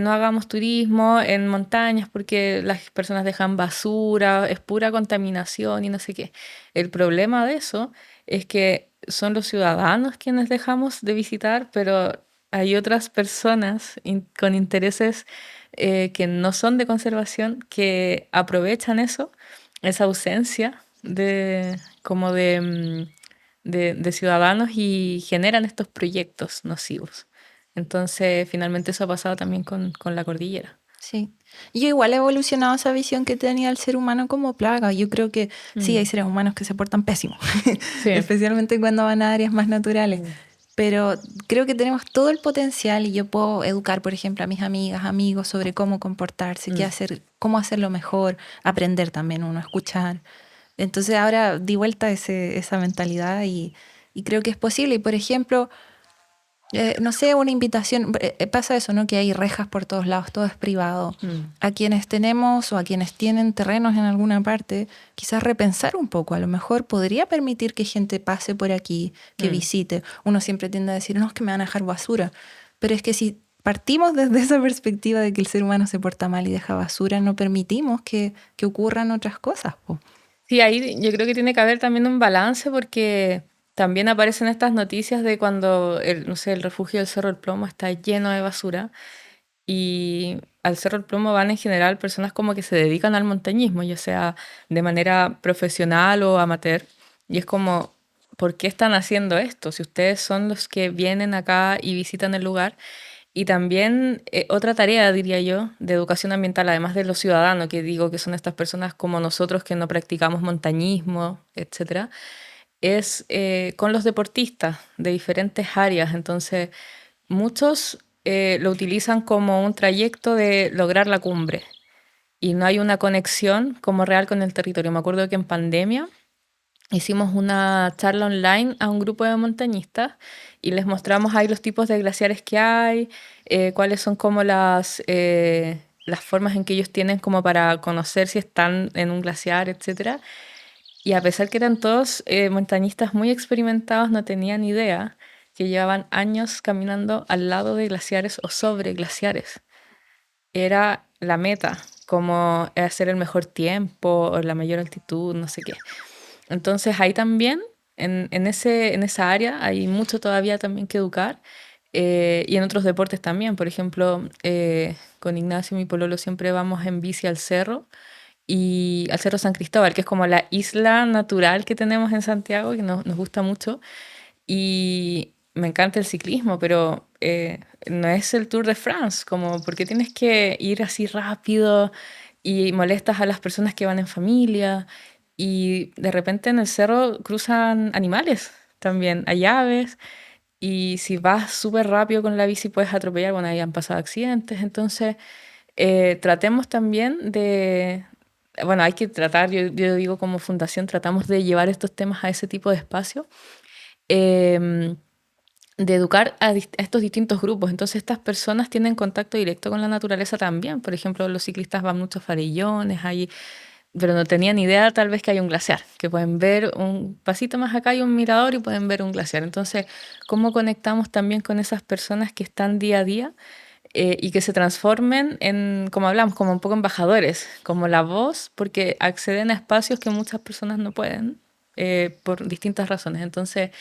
No hagamos turismo en montañas porque las personas dejan basura, es pura contaminación y no sé qué. El problema de eso es que son los ciudadanos quienes dejamos de visitar, pero hay otras personas con intereses que no son de conservación que aprovechan eso esa ausencia de, como de ciudadanos y generan estos proyectos nocivos. Entonces, finalmente eso ha pasado también con la cordillera. Sí. Yo igual he evolucionado esa visión que tenía el ser humano como plaga. Yo creo que sí, hay Mm. seres humanos que se portan pésimo, Sí. especialmente cuando van a áreas más naturales. Mm. Pero creo que tenemos todo el potencial y yo puedo educar, por ejemplo, a mis amigas, amigos sobre cómo comportarse, qué Mm. hacer, cómo hacerlo mejor, aprender también uno, escuchar. Entonces ahora di vuelta esa mentalidad y creo que es posible. Y por ejemplo, no sé, una invitación, pasa eso, ¿no? Que hay rejas por todos lados, todo es privado. Mm. A quienes tenemos o a quienes tienen terrenos en alguna parte, quizás repensar un poco. A lo mejor podría permitir que gente pase por aquí, que Mm. visite. Uno siempre tiende a decir, no, es que me van a dejar basura. Pero es que si partimos desde esa perspectiva de que el ser humano se porta mal y deja basura, no permitimos que ocurran otras cosas, po. Sí, ahí yo creo que tiene que haber también un balance porque también aparecen estas noticias de cuando no sé, el refugio del Cerro del Plomo está lleno de basura y al Cerro del Plomo van en general personas como que se dedican al montañismo, ya sea de manera profesional o amateur. Y es como, ¿por qué están haciendo esto? Si ustedes son los que vienen acá y visitan el lugar. Y también otra tarea, diría yo, de educación ambiental, además de los ciudadanos, que digo que son estas personas como nosotros que no practicamos montañismo, etcétera, es con los deportistas de diferentes áreas. Entonces, muchos lo utilizan como un trayecto de lograr la cumbre y no hay una conexión como real con el territorio. Me acuerdo que en pandemia hicimos una charla online a un grupo de montañistas y les mostramos ahí los tipos de glaciares que hay, cuáles son como las formas en que ellos tienen como para conocer si están en un glaciar, etcétera. Y a pesar que eran todos montañistas muy experimentados, no tenían idea que llevaban años caminando al lado de glaciares o sobre glaciares. Era la meta, como hacer el mejor tiempo o la mayor altitud, no sé qué. Entonces ahí también, en esa área, hay mucho todavía también que educar. Y en otros deportes también. Por ejemplo, con Ignacio, mi pololo, siempre vamos en bici al cerro y al Cerro San Cristóbal, que es como la isla natural que tenemos en Santiago, que nos gusta mucho. Y me encanta el ciclismo, pero no es el Tour de France, como porque tienes que ir así rápido y molestas a las personas que van en familia. Y de repente en el cerro cruzan animales también, hay aves. Y si vas súper rápido con la bici puedes atropellar, bueno, ahí han pasado accidentes. Entonces, tratemos también de, bueno, hay que tratar, yo digo como fundación, tratamos de llevar estos temas a ese tipo de espacio, eh, de educar a estos distintos grupos. Entonces estas personas tienen contacto directo con la naturaleza también. Por ejemplo, los ciclistas van muchos farellones, ahí, pero no tenían idea tal vez que hay un glaciar, que pueden ver un pasito más acá hay un mirador y pueden ver un glaciar. Entonces, ¿cómo conectamos también con esas personas que están día a día? Y que se transformen en, como hablamos, como un poco embajadores, como la voz, porque acceden a espacios que muchas personas no pueden por distintas razones. Entonces,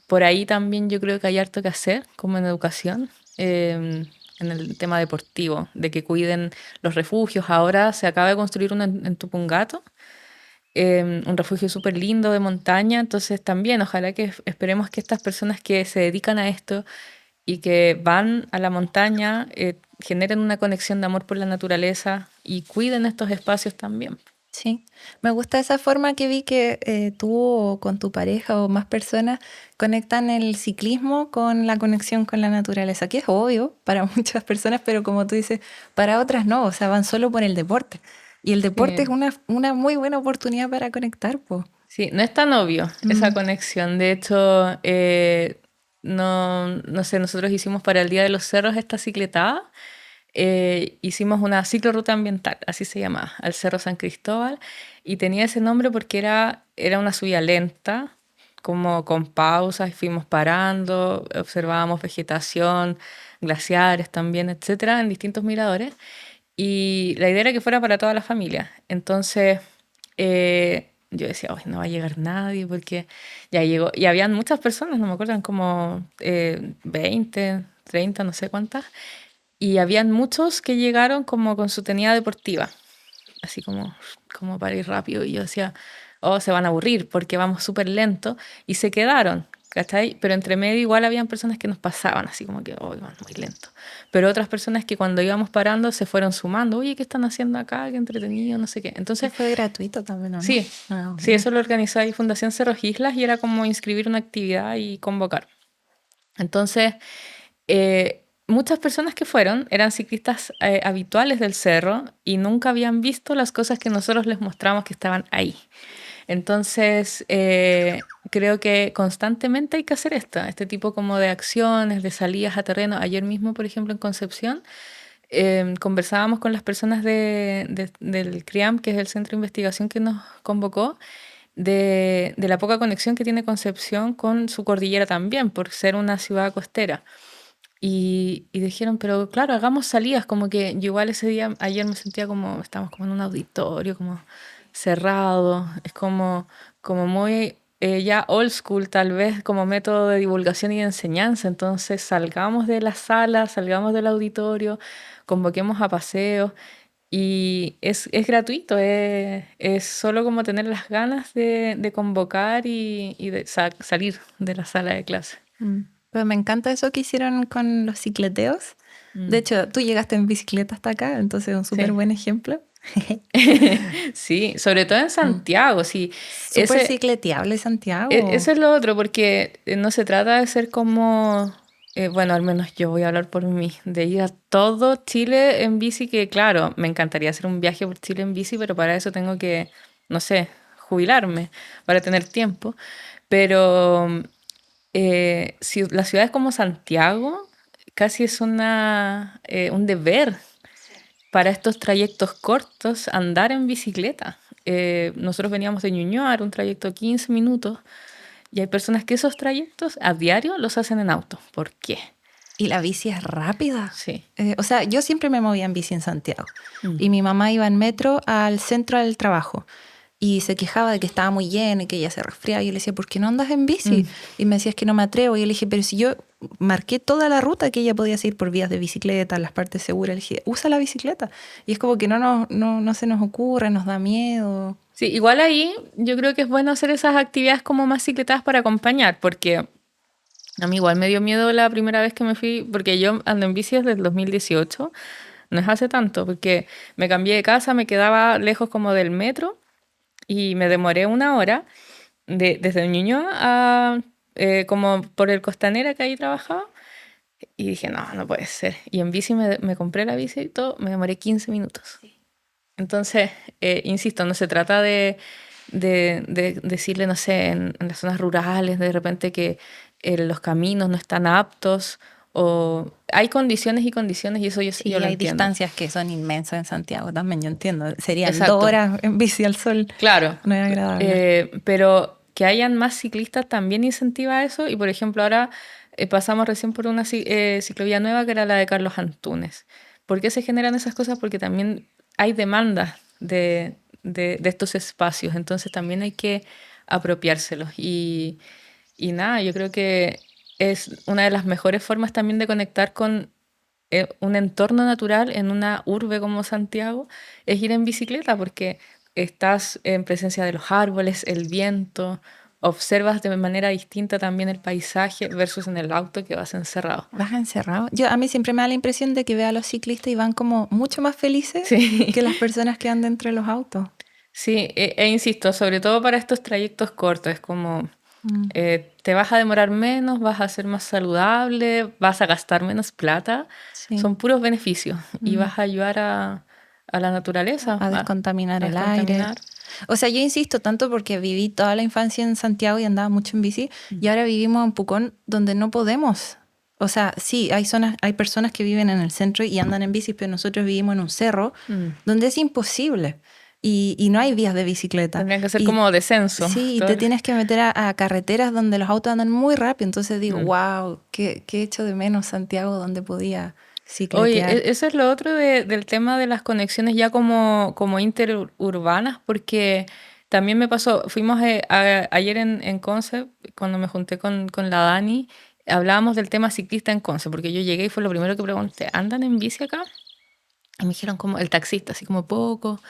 por ahí también yo creo que hay harto que hacer, como en educación, en el tema deportivo, de que cuiden los refugios. Ahora se acaba de construir uno en Tupungato, un refugio súper lindo de montaña, entonces también ojalá que esperemos que estas personas que se dedican a esto y que van a la montaña generen una conexión de amor por la naturaleza y cuiden estos espacios también. Sí, me gusta esa forma que vi que tú o con tu pareja o más personas conectan el ciclismo con la conexión con la naturaleza, que es obvio para muchas personas, pero como tú dices, para otras no, o sea, van solo por el deporte. Y el deporte es Sí. una muy buena oportunidad para conectar, pues. Sí, no es tan obvio esa conexión. De hecho, no sé, nosotros hicimos para el Día de los Cerros esta cicletada. Hicimos una ciclorruta ambiental, así se llamaba, al Cerro San Cristóbal. Y tenía ese nombre porque era una subida lenta, como con pausas, y fuimos parando, observábamos vegetación, glaciares también, etcétera, en distintos miradores. Y la idea era que fuera para toda la familia. Entonces, yo decía, hoy no va a llegar nadie porque ya llegó. Y habían muchas personas, no me acuerdo, eran como 20, 30, no sé cuántas. Y habían muchos que llegaron como con su tenida deportiva. así como para ir rápido. Y yo decía, oh, se van a aburrir porque vamos súper lento. Y se quedaron, ¿cachai? Pero entre medio igual habían personas que nos pasaban, así como que, oh, iban muy lento. Pero otras personas que cuando íbamos parando se fueron sumando, oye, ¿qué están haciendo acá? Qué entretenido, no sé qué. ¿Y Entonces, fue gratuito también, o no? sí, Ah, sí, ok. eso lo organizaba ahí Fundación Cerros Islas y era como inscribir una actividad y convocar. Entonces, muchas personas que fueron eran ciclistas habituales del cerro y nunca habían visto las cosas que nosotros les mostramos que estaban ahí. Entonces, creo que constantemente hay que hacer este tipo como de acciones, de salidas a terreno. Ayer mismo, por ejemplo, en Concepción, conversábamos con las personas del CRIAM, que es el centro de investigación que nos convocó, de la poca conexión que tiene Concepción con su cordillera también, por ser una ciudad costera. Y dijeron, pero claro, hagamos salidas, como que yo igual ese día, ayer me sentía como, estamos como en un auditorio, como cerrado, es como muy ya old school tal vez como método de divulgación y de enseñanza, entonces salgamos de la sala, salgamos del auditorio, convoquemos a paseos y es gratuito, es solo como tener las ganas de convocar y de salir de la sala de clase. Mm. Pues me encanta eso que hicieron con los cicleteos. De Mm. hecho, tú llegaste en bicicleta hasta acá, entonces es un súper Sí. buen ejemplo. Sí, sobre todo en Mm. Santiago, sí. Súper cicleteable Santiago. Eso es lo otro, porque no se trata de ser como, bueno, al menos yo voy a hablar por mí, de ir a todo Chile en bici, que claro, me encantaría hacer un viaje por Chile en bici, pero para eso tengo que, no sé, jubilarme, para tener tiempo. Pero las ciudades como Santiago casi es un deber para estos trayectos cortos andar en bicicleta. Nosotros veníamos de Ñuñoa, era un trayecto de 15 minutos, y hay personas que esos trayectos a diario los hacen en auto. ¿Por qué? Y la bici es rápida. Sí. O sea, yo siempre me movía en bici en Santiago. Mm. Y mi mamá iba en metro al centro del trabajo. Y se quejaba de que estaba muy lleno y que ella se resfriaba. Y yo le decía, ¿por qué no andas en bici? Y me decía, es que no me atrevo. Y yo le dije, pero si yo marqué toda la ruta que ella podía seguir por vías de bicicleta, las partes seguras. Le dije, usa la bicicleta. Y es como que no se nos ocurre, nos da miedo. Sí, igual ahí yo creo que es bueno hacer esas actividades como más cicletadas para acompañar, porque a mí igual me dio miedo la primera vez que me fui, porque yo ando en bici desde el 2018, no es hace tanto, porque me cambié de casa, me quedaba lejos como del metro y me demoré una hora desde Ñuñoa a como por el Costanera que ahí trabajaba y dije, no puede ser. Y en bici me compré la bici y todo, me demoré 15 minutos. Entonces, insisto, no se trata de decirle, no sé, en las zonas rurales, de repente que los caminos no están aptos o hay condiciones y condiciones y eso Sí, yo lo hay entiendo. distancias que son inmensas en Santiago también, yo entiendo. Serían Exacto. 2 horas en bici al sol. Claro, No es agradable. pero que hayan más ciclistas también incentiva eso y por ejemplo ahora pasamos recién por una ciclovía nueva que era la de Carlos Antunes. ¿Por qué se generan esas cosas? Porque también hay demanda de estos espacios, entonces también hay que apropiárselos y nada, yo creo que es una de las mejores formas también de conectar con un entorno natural en una urbe como Santiago es ir en bicicleta porque estás en presencia de los árboles, el viento, observas de manera distinta también el paisaje versus en el auto que vas encerrado. ¿Vas encerrado? A mí siempre me da la impresión de que veo a los ciclistas y van como mucho más felices Sí, que las personas que andan entre los autos. sí, insisto, sobre todo para estos trayectos cortos, es como Mm. te vas a demorar menos, vas a ser más saludable, vas a gastar menos plata, Sí. son puros beneficios y Mm. vas a ayudar a la naturaleza, A descontaminar a el aire. descontaminar. O sea, yo insisto tanto porque viví toda la infancia en Santiago y andaba mucho en bici y ahora vivimos en Pucón donde no podemos. O sea, sí, hay personas que viven en el centro y andan en bici, pero nosotros vivimos en un cerro donde es imposible y no hay vías de bicicleta. Tendrían que ser Y como descenso. sí, y te tienes que meter a carreteras donde los autos andan muy rápido. Entonces digo, wow, qué echo de menos Santiago donde podía Oye, cicletear. eso es lo otro del tema de las conexiones ya como interurbanas, porque también me pasó, fuimos ayer en Conce, cuando me junté con la Dani, hablábamos del tema ciclista en Conce, porque yo llegué y fue lo primero que pregunté, ¿andan en bici acá? Y me dijeron como el taxista, así como poco.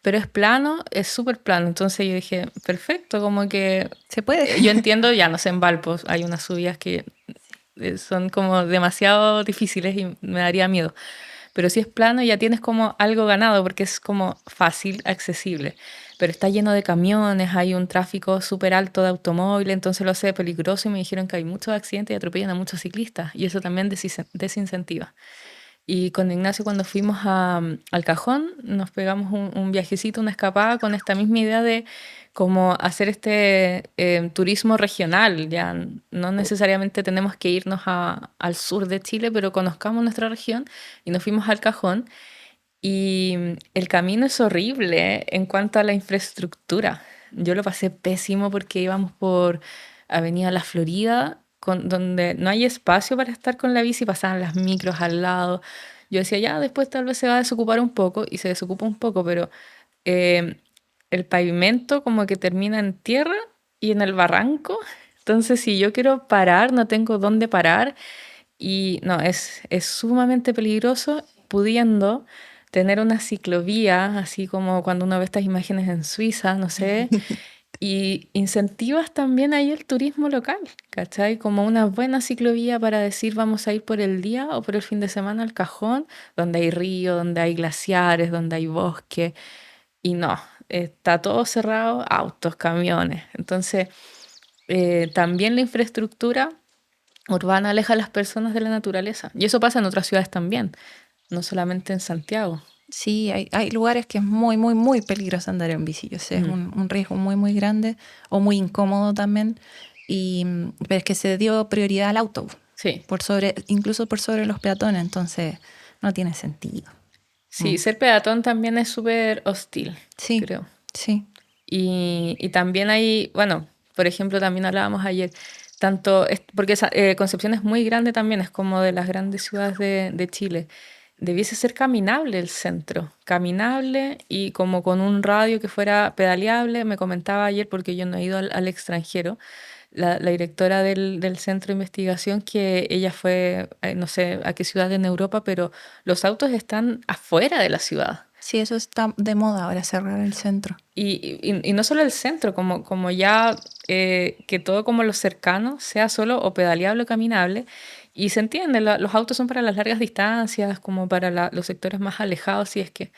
pero es plano, es súper plano. Entonces yo dije, perfecto, como que Se puede. yo entiendo, ya no sé, en Valpo hay unas subidas que son como demasiado difíciles y me daría miedo. Pero si es plano ya tienes como algo ganado porque es como fácil, accesible. Pero está lleno de camiones, hay un tráfico súper alto de automóviles, entonces lo hace peligroso y me dijeron que hay muchos accidentes y atropellan a muchos ciclistas y eso también desincentiva. Y con Ignacio cuando fuimos al Cajón nos pegamos un viajecito, una escapada con esta misma idea de cómo hacer este turismo regional. Ya no necesariamente tenemos que irnos al sur de Chile, pero conozcamos nuestra región y nos fuimos al Cajón. Y el camino es horrible en cuanto a la infraestructura. Yo lo pasé pésimo porque íbamos por Avenida La Florida, donde no hay espacio para estar con la bici, pasaban las micros al lado. Yo decía, ya, después tal vez se va a desocupar un poco, y se desocupa un poco, pero eh, el pavimento como que termina en tierra y en el barranco. Entonces, si yo quiero parar, no tengo dónde parar. Y no, es sumamente peligroso pudiendo tener una ciclovía, así como cuando uno ve estas imágenes en Suiza, no sé, y incentivas también ahí el turismo local, ¿cachai? Como una buena ciclovía para decir vamos a ir por el día o por el fin de semana al Cajón, donde hay río, donde hay glaciares, donde hay bosque, y no, está todo cerrado, autos, camiones. Entonces, también la infraestructura urbana aleja a las personas de la naturaleza. Y eso pasa en otras ciudades también, no solamente en Santiago. Sí, hay lugares que es muy, muy, muy peligroso andar en bici. Yo sé, es un riesgo muy, muy grande o muy incómodo también. Pero es que se dio prioridad al auto, Sí, incluso por sobre los peatones, entonces no tiene sentido. sí, ser peatón también es súper hostil, Sí, creo. sí, Y también hay, bueno, por ejemplo, también hablábamos ayer, tanto, porque Concepción es muy grande también, es como de las grandes ciudades de Chile. Debiese ser caminable el centro, caminable y como con un radio que fuera pedaleable. Me comentaba ayer, porque yo no he ido al extranjero, la directora del centro de investigación, que ella fue, no sé a qué ciudad en Europa, pero los autos están afuera de la ciudad. sí, eso está de moda ahora, cerrar el centro. Y no solo el centro, como ya que todo como lo cercano sea solo o pedaleable o caminable. Y se entiende, los autos son para las largas distancias, como para los sectores más alejados, si es que.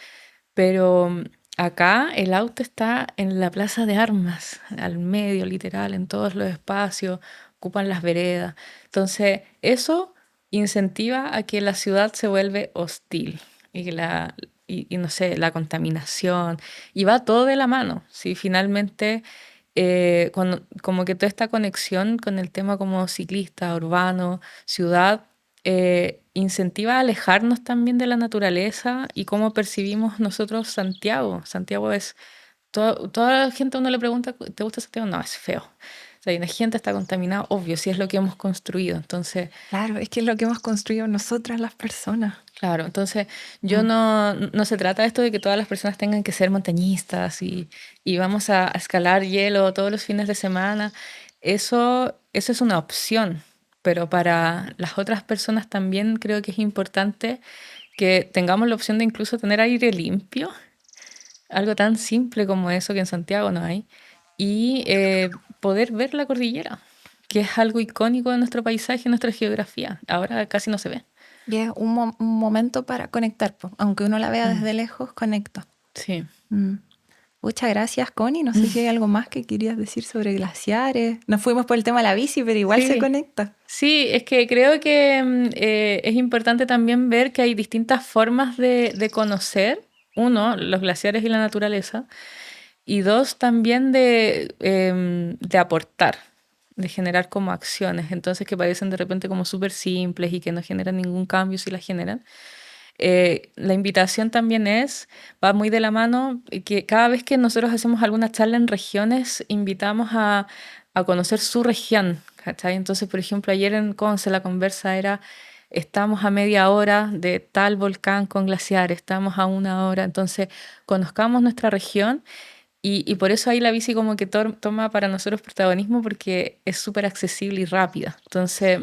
Pero acá el auto está en la plaza de armas, al medio, literal, en todos los espacios, ocupan las veredas. Entonces, eso incentiva a que la ciudad se vuelve hostil y y no sé, la contaminación, y va todo de la mano. Si finalmente, como que toda esta conexión con el tema como ciclista, urbano, ciudad, incentiva a alejarnos también de la naturaleza y cómo percibimos nosotros Santiago. Santiago es, toda la gente, uno le pregunta, ¿te gusta Santiago? No, es feo. O sea, la gente está contaminada, obvio, si es lo que hemos construido. Entonces, Claro, es que es lo que hemos construido nosotras las personas. claro, entonces yo Mm. no se trata de esto de que todas las personas tengan que ser montañistas y vamos a escalar hielo todos los fines de semana. Eso es una opción, pero para las otras personas también creo que es importante que tengamos la opción de incluso tener aire limpio, algo tan simple como eso que en Santiago no hay, y poder ver la cordillera, que es algo icónico de nuestro paisaje, nuestra geografía. Ahora casi no se ve. Y es un momento para conectar, po. Aunque uno la vea Mm. desde lejos, conecta. Sí. Mm. Muchas gracias, Connie. No sé si hay algo más que querías decir sobre glaciares. Nos fuimos por el tema de la bici, pero igual se Sí. conecta. Sí, es que creo que es importante también ver que hay distintas formas de conocer, uno, los glaciares y la naturaleza, y dos, también de aportar, de generar como acciones, entonces que parecen de repente como súper simples y que no generan ningún cambio si las generan. La invitación también va muy de la mano, que cada vez que nosotros hacemos alguna charla en regiones, invitamos a conocer su región, ¿cachai? Entonces, por ejemplo, ayer en Conce la conversa era, estamos a media hora de tal volcán con glaciar, estamos a una hora, entonces conozcamos nuestra región y por eso ahí la bici como que toma para nosotros protagonismo porque es súper accesible y rápida. Entonces,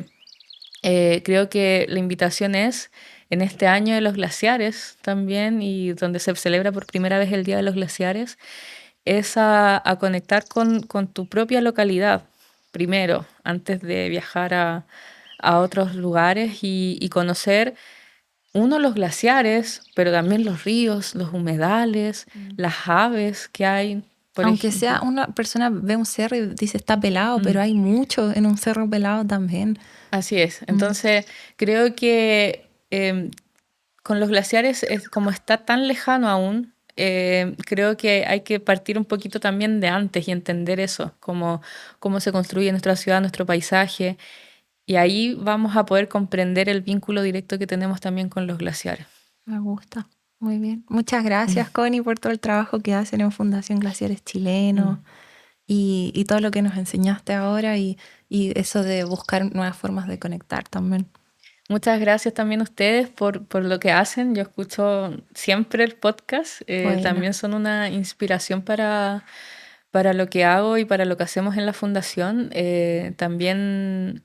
creo que la invitación en este año de los glaciares también, y donde se celebra por primera vez el Día de los Glaciares, es a conectar con tu propia localidad primero, antes de viajar a otros lugares y conocer, uno, los glaciares, pero también los ríos, los humedales, las aves que hay. Aunque sea una persona ve un cerro y dice está pelado, pero hay mucho en un cerro pelado también. Así es. Entonces, creo que con los glaciares, como está tan lejano aún, creo que hay que partir un poquito también de antes y entender eso, cómo se construye nuestra ciudad, nuestro paisaje. Y ahí vamos a poder comprender el vínculo directo que tenemos también con los glaciares. Me gusta. Muy bien. Muchas gracias, Connie, por todo el trabajo que hacen en Fundación Glaciares Chilenos y todo lo que nos enseñaste ahora y eso de buscar nuevas formas de conectar también. Muchas gracias también a ustedes por lo que hacen. Yo escucho siempre el podcast. También son una inspiración para lo que hago y para lo que hacemos en la fundación. También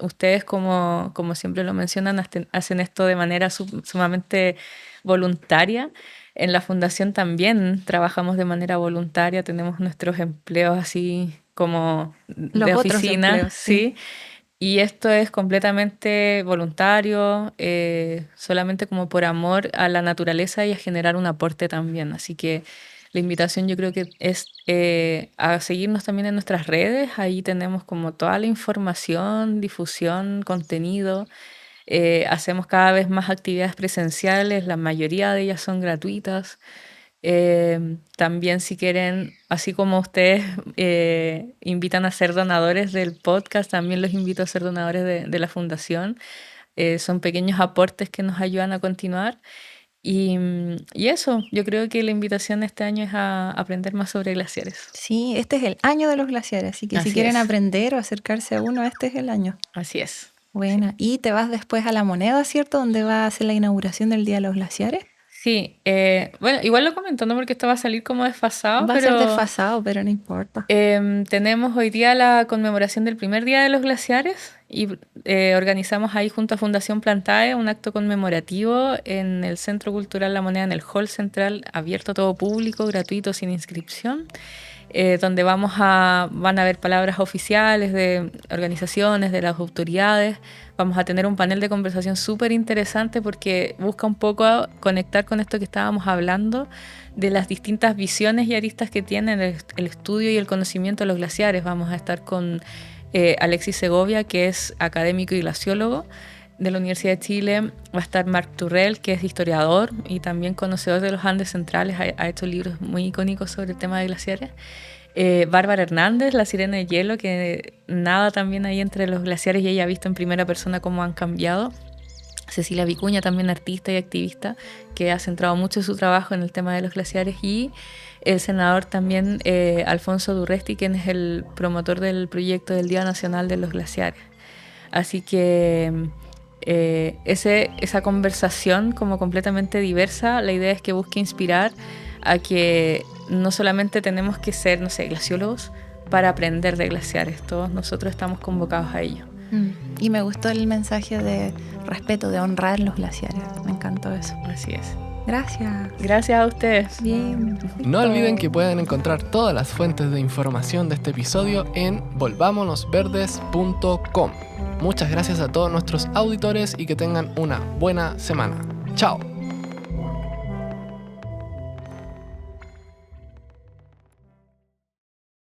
ustedes, como siempre lo mencionan, hacen esto de manera sumamente voluntaria. En la fundación también trabajamos de manera voluntaria, tenemos nuestros empleos así como de oficina, empleos, sí. Y esto es completamente voluntario, solamente como por amor a la naturaleza y a generar un aporte también. Así que la invitación yo creo que es a seguirnos también en nuestras redes. Ahí tenemos como toda la información, difusión, contenido. Hacemos cada vez más actividades presenciales, la mayoría de ellas son gratuitas. También si quieren, así como ustedes invitan a ser donadores del podcast, también los invito a ser donadores de la fundación. Son pequeños aportes que nos ayudan a continuar. Y eso, yo creo que la invitación este año es a aprender más sobre glaciares. Sí, este es el año de los glaciares, así que si quieren aprender o acercarse a uno, este es el año. Así es. Bueno, y te vas después a La Moneda, ¿cierto? Donde va a hacer la inauguración del Día de los Glaciares. Sí, bueno, igual lo comento, ¿no? Porque esto va a salir como desfasado. Va a ser desfasado, pero no importa. Tenemos hoy día la conmemoración del primer Día de los Glaciares y organizamos ahí junto a Fundación Plantae un acto conmemorativo en el Centro Cultural La Moneda, en el hall central, abierto a todo público, gratuito, sin inscripción. Donde van a haber palabras oficiales de organizaciones, de las autoridades. Vamos a tener un panel de conversación súper interesante porque busca un poco conectar con esto que estábamos hablando de las distintas visiones y aristas que tienen el estudio y el conocimiento de los glaciares. Vamos a estar con Alexis Segovia, que es académico y glaciólogo de la Universidad de Chile. Va a estar Marc Turrell, que es historiador y también conocedor de los Andes centrales, ha hecho libros muy icónicos sobre el tema de glaciares. Bárbara Hernández, la sirena de hielo, que nada también ahí entre los glaciares y ella ha visto en primera persona cómo han cambiado. Cecilia Vicuña, también artista y activista, que ha centrado mucho su trabajo en el tema de los glaciares. Y el senador también Alfonso Durresti, quien es el promotor del proyecto del Día Nacional de los Glaciares. Así que esa conversación como completamente diversa, la idea es que busque inspirar a que no solamente tenemos que ser, no sé, glaciólogos para aprender de glaciares, todos nosotros estamos convocados a ello. Y me gustó el mensaje de respeto, de honrar los glaciares, me encantó eso. Así es. Gracias. Gracias a ustedes. Bien. No olviden que pueden encontrar todas las fuentes de información de este episodio en volvámonosverdes.com. Muchas gracias a todos nuestros auditores y que tengan una buena semana. ¡Chao!